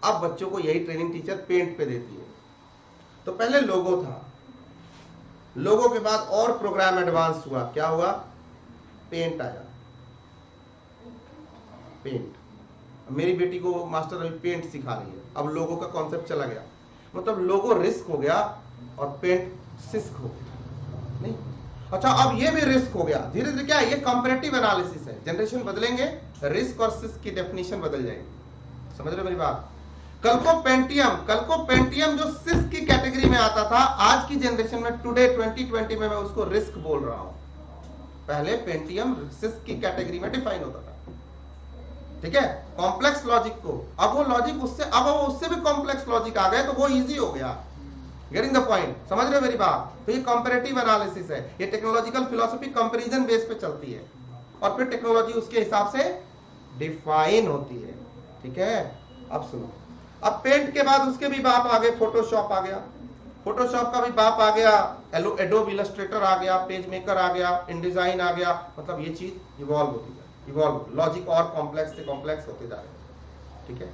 अब बच्चों को यही ट्रेनिंग टीचर पेंट पे देती है। तो पहले लोगो था, लोगो के बाद और प्रोग्राम एडवांस हुआ, क्या हुआ? पेंट आया, पेंट। मेरी बेटी को मास्टर अभी पेंट सिखा रही है, अब लोगो का कॉन्सेप्ट चला गया, मतलब लोगो रिस्क हो गया और पेंट सिस्क हो गया। नहीं, अच्छा अब ये भी रिस्क हो गया। धीरे धीरे क्या है, ये कंपैरेटिव एनालिसिस है। जनरेशन बदलेंगे, रिस्क और सिस्क की डेफिनेशन बदल जाएगी। समझ रहे हो मेरी बात? कल को पेंटियम जो सिस्क की कैटेगरी में आता था, आज की जनरेशन में टुडे 2020 में मैं उसको रिस्क बोल रहा हूं। पहले पेंटियम सिस्क की कैटेगरी में डिफाइन होता था। ठीक है, कॉम्प्लेक्स लॉजिक को, अब वो लॉजिक उससे भी कॉम्प्लेक्स लॉजिक आ गए, तो वो इजी हो गया। Getting the point? समझ रहे हो मेरी बात? तो ये कंपैरेटिव एनालिसिस है, ये टेक्नोलॉजिकल फिलॉसफी कंपैरिजन बेस पे चलती है, और फिर टेक्नोलॉजी उसके हिसाब से डिफाइन होती है। ठीक है, अब सुनो। अब पेंट के बाद उसके भी बाप आ गए, फोटोशॉप आ गया, फोटोशॉप का भी बाप आ गया, एडोब इलस्ट्रेटर आ गया, पेज मेकर आ गया, इनडिजाइन आ गया। मतलब ये चीज इवॉल्व होती है, लॉजिक और कॉम्प्लेक्स से कॉम्प्लेक्स होते जा रहे हैं। ठीक है,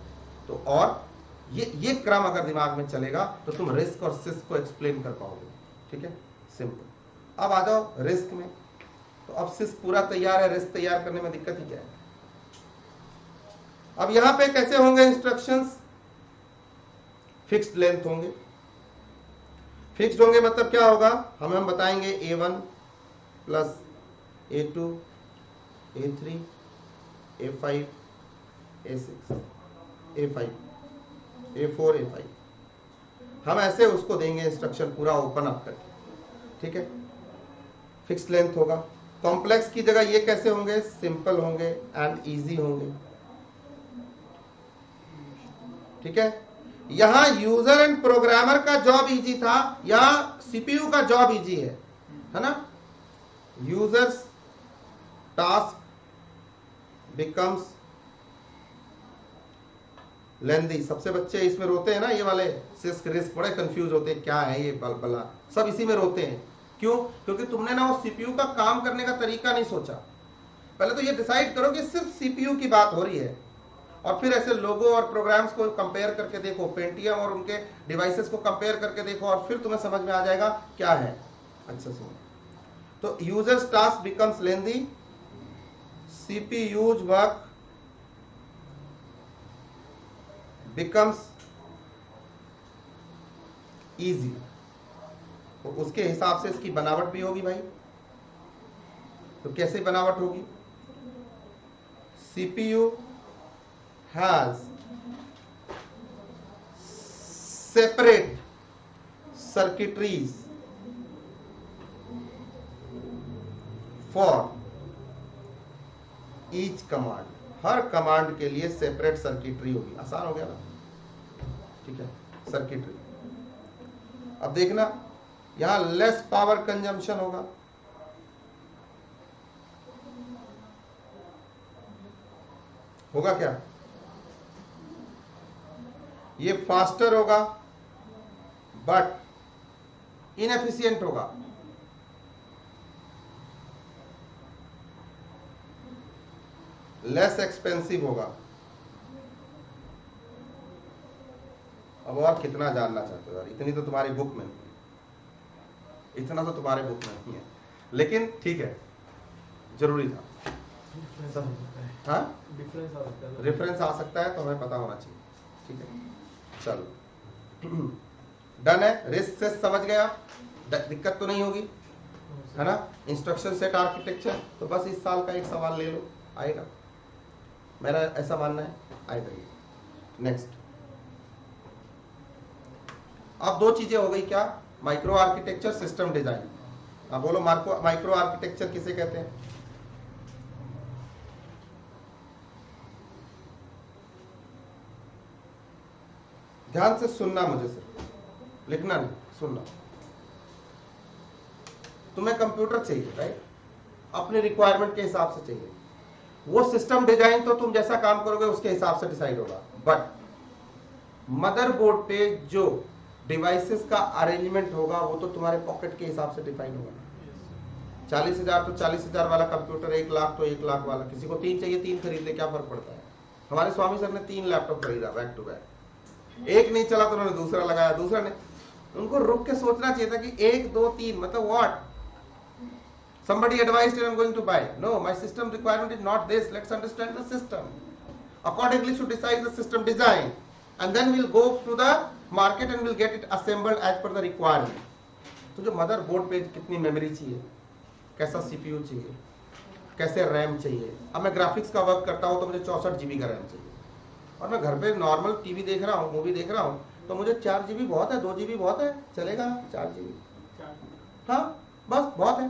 तो और ये क्रम अगर दिमाग में चलेगा तो तुम रिस्क और सिस्क को एक्सप्लेन कर पाओगे। ठीक है, सिंपल। अब आ जाओ रिस्क में। तो अब सिस्क पूरा तैयार है, रिस्क तैयार करने में दिक्कत ही क्या है? अब यहां पे कैसे होंगे इंस्ट्रक्शंस? फिक्स्ड लेंथ होंगे। फिक्स्ड होंगे मतलब क्या होगा? हम बताएंगे A1 plus A2 A3 A5 A6 A5 A4 A5, हम ऐसे उसको देंगे इंस्ट्रक्शन पूरा ओपन अप करके। ठीक है, फिक्स्ड लेंथ होगा। कॉम्प्लेक्स की जगह ये कैसे होंगे? सिंपल होंगे एंड इजी होंगे। ठीक है, यहां यूजर एंड प्रोग्रामर का जॉब इजी था, यहां सीपीयू का जॉब इजी है ना? यूजर्स टास्क बिकम्स लेंदी। सबसे बच्चे इसमें रोते हैं ना, ये वाले सिस्क रिस्क बड़े कंफ्यूज होते हैं, क्या है ये बला, सब इसी में रोते हैं। क्यों? क्योंकि तुमने ना वो सीपीयू का काम करने का तरीका नहीं सोचा। पहले तो ये डिसाइड करो कि सिर्फ सीपीयू की बात हो रही है, और फिर ऐसे लोगो और प्रोग्राम्स को कंपेयर करके देखो, पेंटियम और उनके डिवाइसेस को कंपेयर करके देखो, और फिर तुम्हें समझ में आ जाएगा क्या है। अच्छा सुनो, तो यूजर्स टास्क बिकम्स लेंदी, सीपीयूज वर्क बिकम्स इजी। तो उसके हिसाब से इसकी बनावट भी होगी भाई। तो कैसे बनावट होगी? CPU has separate circuitries for each command। Her command के लिए सेपरेट सर्किटरी होगी। आसान हो गया ना? ठीक है, सर्किटरी। अब देखना, यहां लेस पावर कंजम्पशन होगा, होगा क्या? ये फास्टर होगा बट इनएफिशिएंट होगा। लेस एक्सपेंसिव होगा। अब और कितना जानना चाहते हो यार, इतनी तो तुम्हारी बुक में नहीं है, इतना तो तुम्हारे बुक में नहीं है, लेकिन ठीक है, जरूरी था। हाँ, रेफरेंस आ सकता है तो हमें पता होना चाहिए। ठीक है, चलो डन है। रिस्क से समझ गया, दिक्कत तो नहीं होगी, है ना। इंस्ट्रक्शन सेट आर्किटेक्चर, तो बस इस साल का एक सवाल ले लो, आएगा, मेरा ऐसा मानना है, आएगा ये। नेक्स्ट, अब दो चीजें हो गई, क्या, माइक्रो आर्किटेक्चर, सिस्टम डिजाइन। अब बोलो माइक्रो आर्किटेक्चर किसे कहते हैं? ध्यान से सुनना, मुझे सिर्फ लिखना नहीं, सुनना। तुम्हें कंप्यूटर चाहिए, राइट, अपने रिक्वायरमेंट के हिसाब से चाहिए। वो सिस्टम डिजाइन तो तुम जैसा काम करोगे उसके हिसाब से डिसाइड होगा, बट मदरबोर्ड पे जो डिवाइसेस का अरेंजमेंट होगा वो तो तुम्हारे पॉकेट के हिसाब से डिफाइन होगा। 40,000 तो 40,000 वाला कंप्यूटर, 1 लाख तो 1 लाख वाला। किसी को 3 चाहिए, 3 खरीद ले, क्या फर्क पड़ता है। हमारे स्वामी सर ने 3 लैपटॉप खरीदा बैक टू बैक, एक नहीं चला तो उन्होंने दूसरा लगाया, दूसरा ने, उनको रुक के सोचना चाहिए था कि 1 2 3 मतलब what. Somebody advised and I'm going to buy. No, my system requirement is not this. Let's understand the system. Accordingly, should decide the system design, and then we'll go to the market and we'll get it assembled as per the requirement. तो जो motherboard पे कितनी memory चाहिए, कैसा CPU चाहिए, कैसे RAM चाहिए। अब मैं ग्राफिक्स का वर्क करता हूँ तो मुझे 64 GB का रैम चाहिए, और मैं घर पे नॉर्मल टीवी देख रहा हूँ, मूवी देख रहा हूँ, तो मुझे 4 GB बहुत है, 2 GB बहुत है, चलेगा 4 GB, हाँ बस बहुत है।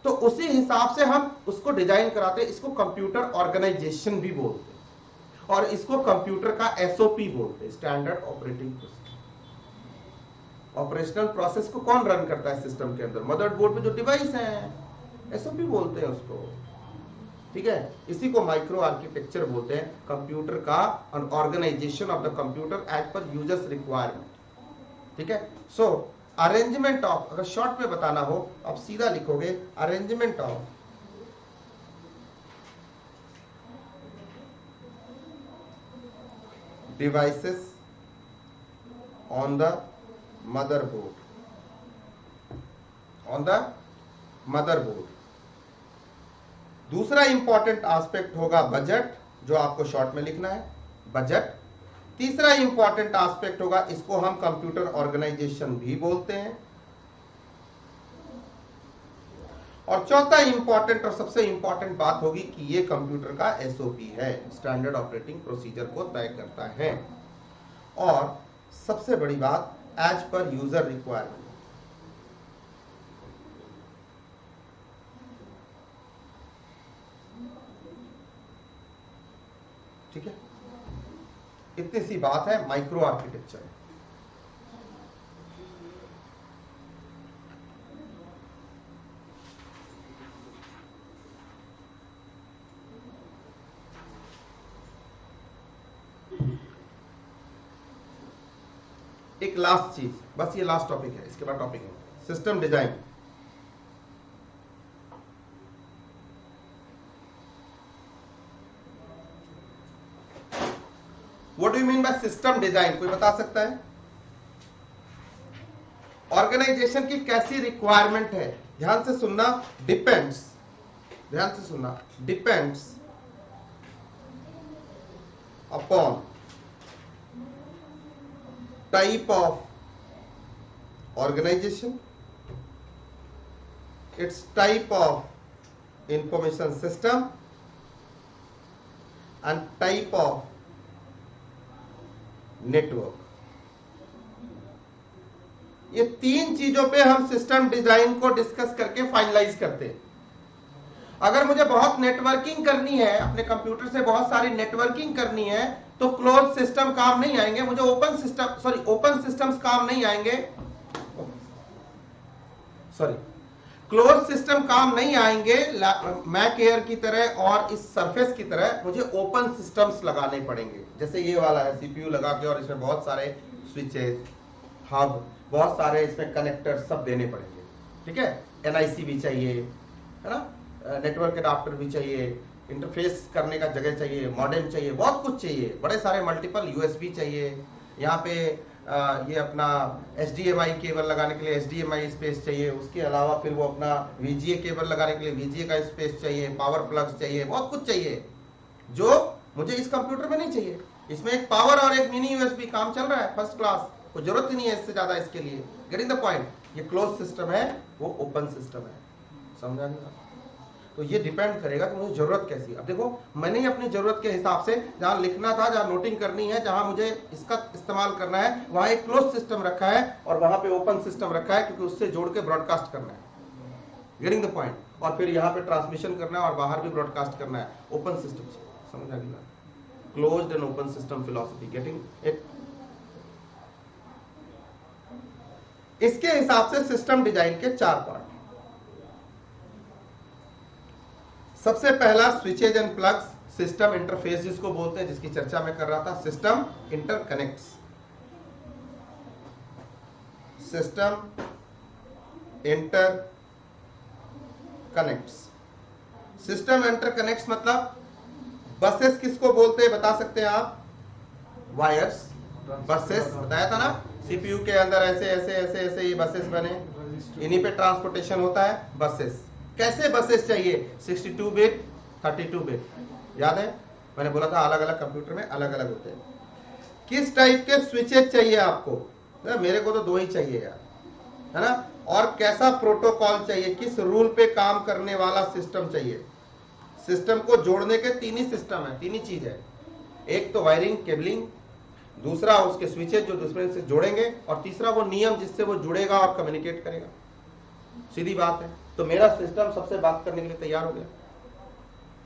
तो उसी हिसाब से हम उसको डिजाइन कराते हैं। इसको कंप्यूटर ऑर्गेनाइजेशन भी बोलते हैं, और इसको कंप्यूटर का एसओपी बोलते हैं, standard operating process. Operational process को कौन रन करता है सिस्टम के अंदर? मदरबोर्ड पे जो डिवाइस है, एसओपी बोलते हैं उसको। ठीक है, इसी को माइक्रो आर्किटेक्चर बोलते हैं, कंप्यूटर का organisation of the computer as per users requirement. ठीक है, सो अरेंजमेंट ऑफ, अगर शॉर्ट में बताना हो आप सीधा लिखोगे, arrangement of devices on the motherboard, on the motherboard. दूसरा इंपॉर्टेंट एस्पेक्ट होगा बजट, जो आपको शॉर्ट में लिखना है, बजट। तीसरा इंपॉर्टेंट एस्पेक्ट होगा, इसको हम कंप्यूटर ऑर्गेनाइजेशन भी बोलते हैं। और चौथा इंपॉर्टेंट और सबसे इंपॉर्टेंट बात होगी कि ये कंप्यूटर का एसओपी है, स्टैंडर्ड ऑपरेटिंग प्रोसीजर को तय करता है। और सबसे बड़ी बात, एज पर यूजर रिक्वायरमेंट। ठीक है, इतनी सी बात है माइक्रो आर्किटेक्चर। एक लास्ट चीज, बस ये लास्ट टॉपिक है, इसके बाद टॉपिक है system design. What do you mean by system design? कोई बता सकता है? ऑर्गेनाइजेशन की कैसी रिक्वायरमेंट है? ध्यान से सुनना, डिपेंड्स, ध्यान से सुनना, depends upon type of organization, its type of information system, and type of network। ये 3 चीजों पे हम सिस्टम डिजाइन को डिस्कस करके फाइनलाइज करते हैं। अगर मुझे बहुत नेटवर्किंग करनी है, अपने कंप्यूटर से बहुत सारी नेटवर्किंग करनी है, तो क्लोज सिस्टम काम नहीं आएंगे, मुझे ओपन सिस्टम्स काम नहीं आएंगे, क्लोज सिस्टम काम नहीं आएंगे मैक एयर की तरह और इस सरफेस की तरह। मुझे ओपन सिस्टम्स लगाने पड़ेंगे, जैसे ये वाला है, सीपीयू लगा के, और इसमें बहुत सारे स्विचेस, हब, बहुत सारे इसमें कनेक्टर सब देने पड़ेंगे। ठीक है, एनआईसी भी चाहिए, है ना, नेटवर्क एडाप्टर भी चाहिए, इंटरफेस करने का जगह चाहिए, मॉडेम चाहिए, बहुत कुछ चाहिए, बड़े सारे मल्टीपल यूएसबी चाहिए, यहाँ पे ये अपना HDMI केबल लगाने के लिए HDMI स्पेस चाहिए, उसके अलावा फिर वो अपना VGA केबल लगाने के लिए VGA का स्पेस चाहिए, पावर प्लग्स चाहिए, बहुत कुछ चाहिए जो मुझे इस कंप्यूटर में नहीं चाहिए। इसमें एक पावर और एक मिनी USB काम चल रहा है फर्स्ट क्लास, कोई जरूरत ही नहीं है इससे ज्यादा इसके लिए। Getting the point? ये क्लोज सिस्टम है, वो ओपन सिस्टम है, समझा नहीं? तो ये डिपेंड करेगा कि मुझे जरूरत कैसी है। अब देखो मैंने अपनी जरूरत के हिसाब से जहां लिखना था, जहां नोटिंग करनी है, जहां मुझे इसका इस्तेमाल करना है, वहां एक क्लोज सिस्टम रखा है और वहां पे ओपन सिस्टम रखा है, क्योंकि उससे जोड़ के ब्रॉडकास्ट करना है। Getting the point? और फिर यहाँ पे ट्रांसमिशन करना है और बाहर भी ब्रॉडकास्ट करना है, ओपन सिस्टम से। समझ आ गया? Closed end open system philosophy. Getting it? इसके हिसाब से सिस्टम डिजाइन के 4 पार्ट। सबसे पहला switches and plugs, system interface जिसको बोलते हैं, जिसकी चर्चा मैं कर रहा था। System interconnects, system interconnects. System interconnects मतलब बसेस किसको बोलते हैं बता सकते हैं आप? वायर्स, बसेस बताया था ना, सीपीयू के अंदर ऐसे ऐसे ऐसे ऐसे ये बसेस बने, इन्हीं पे ट्रांसपोर्टेशन होता है, बसेस। कैसे बसेस चाहिए? 62 बिट, 32 बिट, याद है मैंने बोला था अलग अलग कंप्यूटर में अलग अलग होते हैं। किस टाइप के स्विचेज चाहिए आपको? मेरे को तो 2 ही चाहिए यार, है ना। और कैसा प्रोटोकॉल चाहिए, किस रूल पे काम करने वाला सिस्टम चाहिए? सिस्टम को जोड़ने के 3 ही सिस्टम है, 3 ही चीज है। एक तो वायरिंग केबलिंग, दूसरा उसके स्विचेज जो दूसरे से जोड़ेंगे, और तीसरा वो नियम जिससे वो जुड़ेगा और कम्युनिकेट करेगा। सीधी बात है। तो मेरा सिस्टम सबसे बात करने के लिए तैयार हो गया।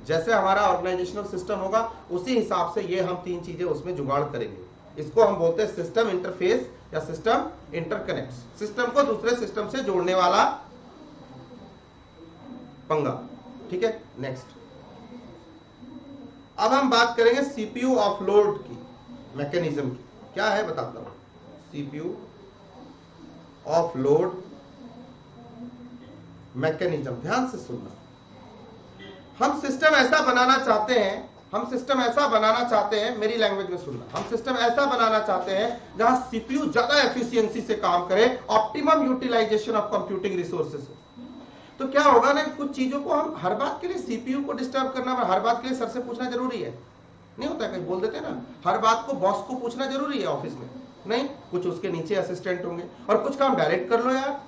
जैसे हमारा ऑर्गेनाइजेशनल सिस्टम होगा उसी हिसाब से ये हम 3 चीजें उसमें जुगाड़ करेंगे। इसको हम बोलते हैं सिस्टम इंटरफेस या सिस्टम इंटरकनेक्ट्स, सिस्टम को दूसरे सिस्टम से जोड़ने वाला पंगा। ठीक है, नेक्स्ट। अब हम बात करेंगे सीपीयू ऑफलोड की, मैकेनिज्म की। क्या है बताता हूं। सीपीयू ऑफलोड मैकेनिज्म, ध्यान से सुनना। हम सिस्टम ऐसा बनाना चाहते हैं, हम सिस्टम ऐसा बनाना चाहते हैं, मेरी लैंग्वेज में सुनना, हम सिस्टम ऐसा बनाना चाहते हैं जहां सीपीयू ज्यादा एफिशिएंसी से काम करे, optimum utilisation of computing resources. तो क्या होगा ना, कुछ चीजों को हम हर बात के लिए सीपीयू को डिस्टर्ब करना, हर बात के लिए सर से पूछना जरूरी है नहीं होता। कहीं बोल देते ना, हर बात को बॉस को पूछना जरूरी है ऑफिस में, नहीं, कुछ उसके नीचे असिस्टेंट होंगे और कुछ काम डायरेक्ट कर लो यार।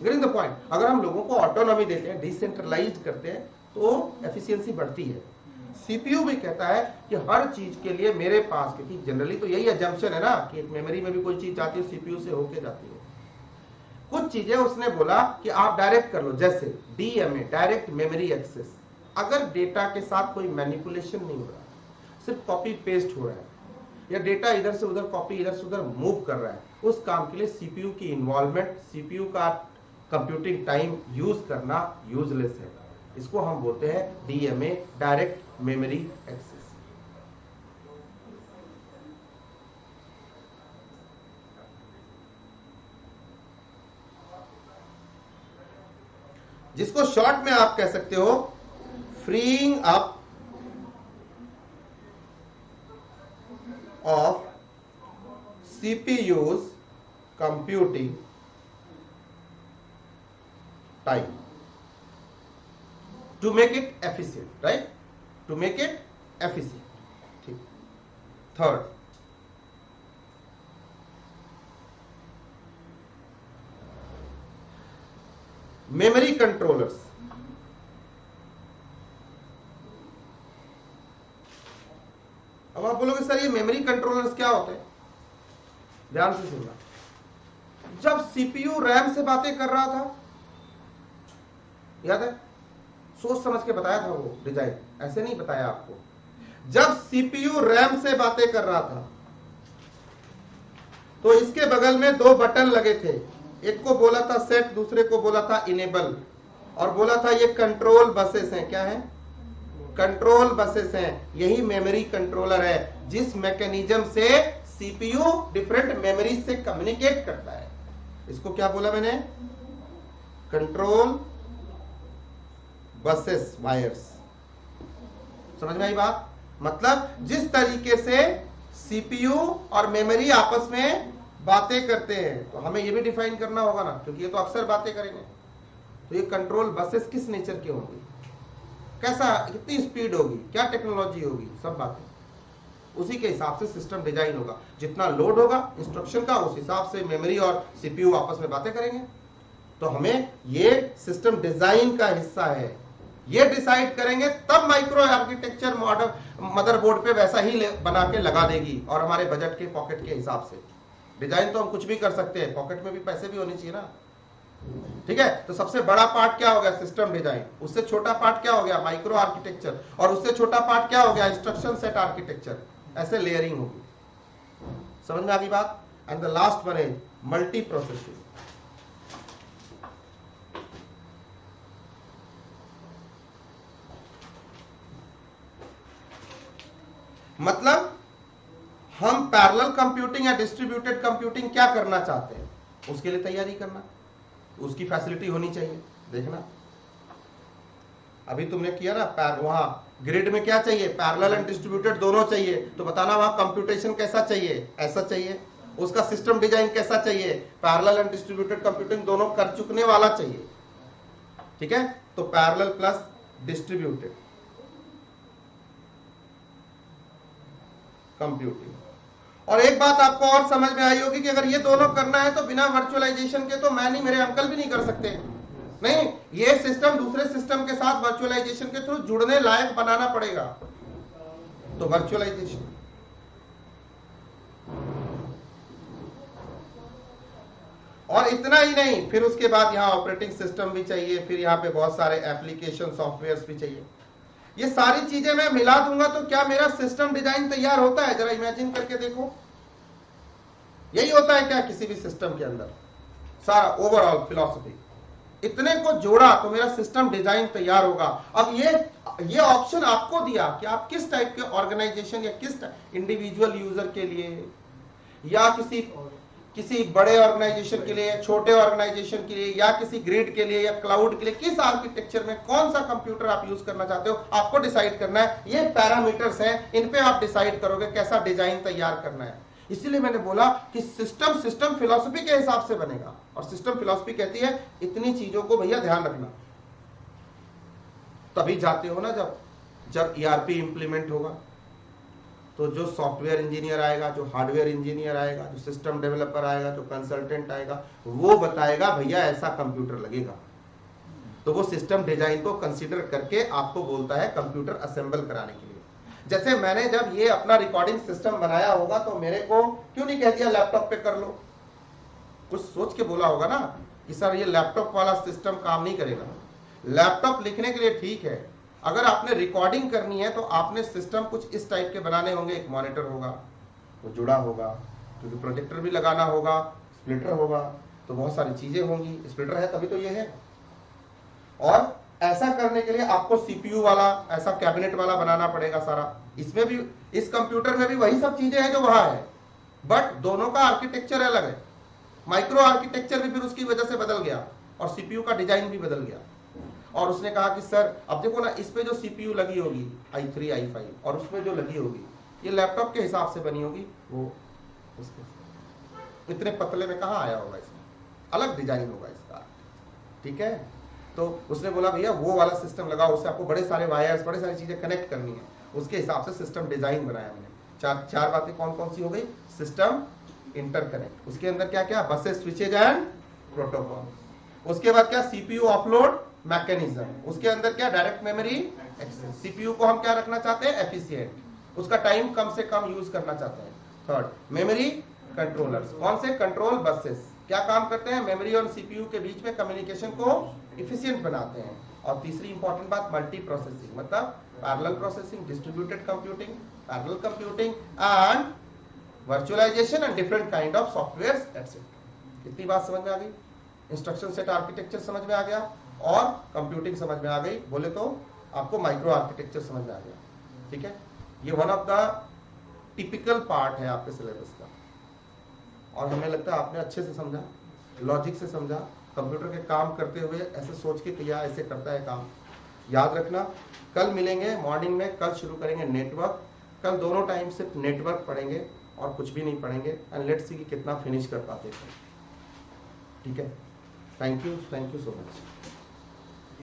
Getting the point? अगर हम लोगों को ऑटोनॉमी देते हैं, डिसेंट्रलाइज करते हैं, तो एफिशिएंसी बढ़ती है। सीपीयू भी कहता है कि हर चीज के लिए मेरे पास, क्योंकि जनरली तो यही अजम्पशन है ना कि एक मेमोरी में भी कोई चीज जाती है सीपीयू से होके जाती है। कुछ चीजें उसने बोला कि आप डायरेक्ट कर लो, जैसे डीएमए, डायरेक्ट मेमोरी एक्सेस। अगर डेटा के साथ कोई मैनिपुलेशन नहीं हो रहा, सिर्फ कॉपी पेस्ट हो रहा है, या डेटा इधर से उधर कॉपी इधर से उधर मूव कर रहा है, उस काम के लिए सीपीयू की इन्वॉल्वमेंट, सीपीयू का कंप्यूटिंग टाइम यूज करना यूजलेस है। इसको हम बोलते हैं डीएमए, डायरेक्ट मेमोरी एक्सेस। जिसको शॉर्ट में आप कह सकते हो freeing up of CPU's computing time to make it efficient, right? To make it efficient. ठीक. Third, memory controllers. अब आप बोलोगे सर ये मेमोरी कंट्रोलर्स क्या होते हैं? ध्यान से सुनना। जब सीपीयू रैम से बातें कर रहा था, याद है, सोच समझ के बताया था वो डिजाइन, ऐसे नहीं बताया आपको। जब सीपीयू रैम से बातें कर रहा था तो इसके बगल में 2 बटन लगे थे, एक को बोला था सेट, दूसरे को बोला था इनेबल, और बोला था ये कंट्रोल बसेस हैं। क्या है? कंट्रोल बसेस हैं। यही मेमोरी कंट्रोलर है, जिस मैकेनिज्म से सीपीयू डिफरेंट मेमोरी से कम्युनिकेट करता है। इसको क्या बोला मैंने? Control buses, wires. समझ में आई बात? मतलब जिस तरीके से सीपीयू और मेमोरी आपस में बातें करते हैं तो हमें ये भी डिफाइन करना होगा ना, क्योंकि ये तो अक्सर बातें करेंगे। तो ये कंट्रोल बसेस किस नेचर के होंगे, कैसा, कितनी स्पीड होगी, क्या टेक्नोलॉजी होगी, सब बातें उसी के हिसाब से सिस्टम डिजाइन होगा। जितना लोड होगा इंस्ट्रक्शन का उस हिसाब से मेमोरी और सीपीयू आपस में बातें करेंगे। तो हमें ये सिस्टम डिजाइन का हिस्सा है, ये डिसाइड करेंगे तब माइक्रो आर्किटेक्चर मॉडल मदरबोर्ड पे वैसा ही बना के लगा देगी, और हमारे बजट के पॉकेट के हिसाब से। डिजाइन तो हम कुछ भी कर सकते हैं, पॉकेट में भी पैसे भी होने चाहिए ना, ठीक है। तो सबसे बड़ा पार्ट क्या हो गया, सिस्टम डिजाइन। उससे छोटा पार्ट क्या हो गया, माइक्रो आर्किटेक्चर। और उससे छोटा पार्ट क्या हो गया, इंस्ट्रक्शन सेट आर्किटेक्चर। ऐसे लेयरिंग होगी। समझ में आ गई बात। And the last one is multi processing. मतलब हम पैरेलल कंप्यूटिंग या डिस्ट्रीब्यूटेड कंप्यूटिंग क्या करना चाहते हैं, उसके लिए तैयारी करना, उसकी फैसिलिटी होनी चाहिए। देखना अभी तुमने किया ना, वहां ग्रिड में क्या चाहिए, पैरेलल एंड डिस्ट्रीब्यूटेड दोनों चाहिए। तो बताना वहां कंप्यूटेशन कैसा चाहिए, ऐसा चाहिए। उसका सिस्टम डिजाइन कैसा चाहिए, पैरेलल एंड डिस्ट्रीब्यूटेड कंप्यूटिंग दोनों कर चुकने वाला चाहिए, ठीक है। तो पैरेलल प्लस डिस्ट्रीब्यूटेड कंप्यूटिंग। और एक बात आपको और समझ में आई होगी कि अगर ये दोनों करना है तो बिना वर्चुअलाइजेशन के तो मैं नहीं, मेरे अंकल भी नहीं कर सकते। नहीं, ये सिस्टम दूसरे सिस्टम के साथ वर्चुअलाइजेशन के थ्रू जुड़ने लायक बनाना पड़ेगा। तो वर्चुअलाइजेशन, और इतना ही नहीं, फिर उसके बाद यहाँ ऑपरेटिंग सिस्टम भी चाहिए, फिर यहाँ पे बहुत सारे एप्लीकेशन सॉफ्टवेयर भी चाहिए। ये सारी चीजें मैं मिला दूंगा तो क्या मेरा सिस्टम डिजाइन तैयार होता है, जरा इमेजिन करके देखो। यही होता है क्या किसी भी सिस्टम के अंदर, सारा ओवरऑल फिलॉसफी। इतने को जोड़ा तो मेरा सिस्टम डिजाइन तैयार होगा। अब ये ऑप्शन आपको दिया कि आप किस टाइप के ऑर्गेनाइजेशन या किस इंडिविजुअल यूजर के लिए, या किसी बड़े ऑर्गेनाइजेशन के लिए, छोटे ऑर्गेनाइजेशन के लिए, या किसी ग्रिड के लिए या क्लाउड के लिए, किस आर्किटेक्चर में कौन सा कंप्यूटर आप यूज करना चाहते हो, आपको डिसाइड करना है। ये पैरामीटर्स हैं, इन पे आप डिसाइड करोगे कैसा डिजाइन तैयार करना है। इसीलिए मैंने बोला कि सिस्टम फिलॉसफी के हिसाब से बनेगा। और सिस्टम फिलॉसफी कहती है इतनी चीजों को भैया ध्यान रखना। तभी जाते हो ना, जब ईआरपी इंप्लीमेंट होगा तो जो सॉफ्टवेयर इंजीनियर आएगा, जो हार्डवेयर इंजीनियर आएगा, जो सिस्टम डेवलपर आएगा, जो कंसल्टेंट आएगा, वो बताएगा भैया ऐसा कंप्यूटर लगेगा। तो वो सिस्टम डिजाइन को कंसीडर करके आपको बोलता है कंप्यूटर असेंबल कराने के लिए। जैसे मैंने जब ये अपना रिकॉर्डिंग सिस्टम बनाया होगा तो मेरे को क्यों नहीं कह दिया लैपटॉप पे कर लो, कुछ सोच के बोला होगा ना कि सर ये लैपटॉप वाला सिस्टम काम नहीं करेगा। लैपटॉप लिखने के लिए ठीक है, अगर आपने रिकॉर्डिंग करनी है तो आपने सिस्टम कुछ इस टाइप के बनाने होंगे। एक मॉनिटर होगा, वो जुड़ा होगा, क्योंकि प्रोजेक्टर भी लगाना होगा, स्प्लिटर होगा, तो बहुत सारी चीजें होंगी। स्प्लिटर है तभी तो ये है। और ऐसा करने के लिए आपको सीपीयू वाला ऐसा कैबिनेट वाला बनाना पड़ेगा सारा। इसमें भी, इस कंप्यूटर में भी वही सब चीजें हैं जो वहां है, बट दोनों का आर्किटेक्चर अलग है। माइक्रो आर्किटेक्चर भी फिर उसकी वजह से बदल गया और सीपीयू का डिजाइन भी बदल गया। और उसने कहा कि सर अब देखो ना, इस पे जो सीपीयू लगी होगी i3 i5 और उसमें जो लगी होगी ये लैपटॉप के हिसाब से बनी होगी, वो उसके इतने पतले में कहाँ आया होगा, इसमें अलग डिजाइन होगा इसका, ठीक है। तो उसने बोला भैया वो वाला सिस्टम लगाओ, उससे आपको बड़े सारे वायर्स, बड़े सारी चीजें कनेक्ट करनी है। उसके हिसाब से सिस्टम डिजाइन बनाया मैंने। चार बातें कौन कौन सी हो गई, सिस्टम इंटरकनेक्ट, उसके अंदर क्या क्या, बसेस, स्विचेज एंड प्रोटोकॉल। उसके बाद क्या, सीपीयू ऑफलोड मैकेनिज्म, उसके अंदर क्या, डायरेक्ट मेमोरी एक्सेस। सीपीयू को हम क्या रखना चाहते हैं, एफिशिएंट, उसका टाइम कम से कम यूज करना चाहते हैं। थर्ड, मेमोरी कंट्रोलर्स, कौन से, कंट्रोल बसेस, क्या काम करते हैं, मेमोरी और सीपीयू के बीच में कम्युनिकेशन को इफिशिएंट बनाते हैं। और तीसरी इंपॉर्टेंट बात, मल्टी प्रोसेसिंग, मतलब parallel processing, distributed computing, parallel computing and virtualisation and different kind of software etcetera. इतनी बात समझ में आ गई। इंस्ट्रक्शन सेट आर्किटेक्चर समझ में आ गया और कंप्यूटिंग समझ में आ गई, बोले तो आपको माइक्रो आर्किटेक्चर समझ में आ गया, ठीक है। ये one of the typical part है आपके सिलेबस का, और हमें लगता है आपने अच्छे से समझा, लॉजिक से समझा, कंप्यूटर के काम करते हुए ऐसे सोच के कि यार ऐसे करता है काम। याद रखना, कल मिलेंगे मॉर्निंग में, कल शुरू करेंगे नेटवर्क। कल दोनों टाइम सिर्फ नेटवर्क पढ़ेंगे, और कुछ भी नहीं पढ़ेंगे, एंड लेट्स सी कि कितना फिनिश कर पाते थे। ठीक है, थैंक यू सो मच।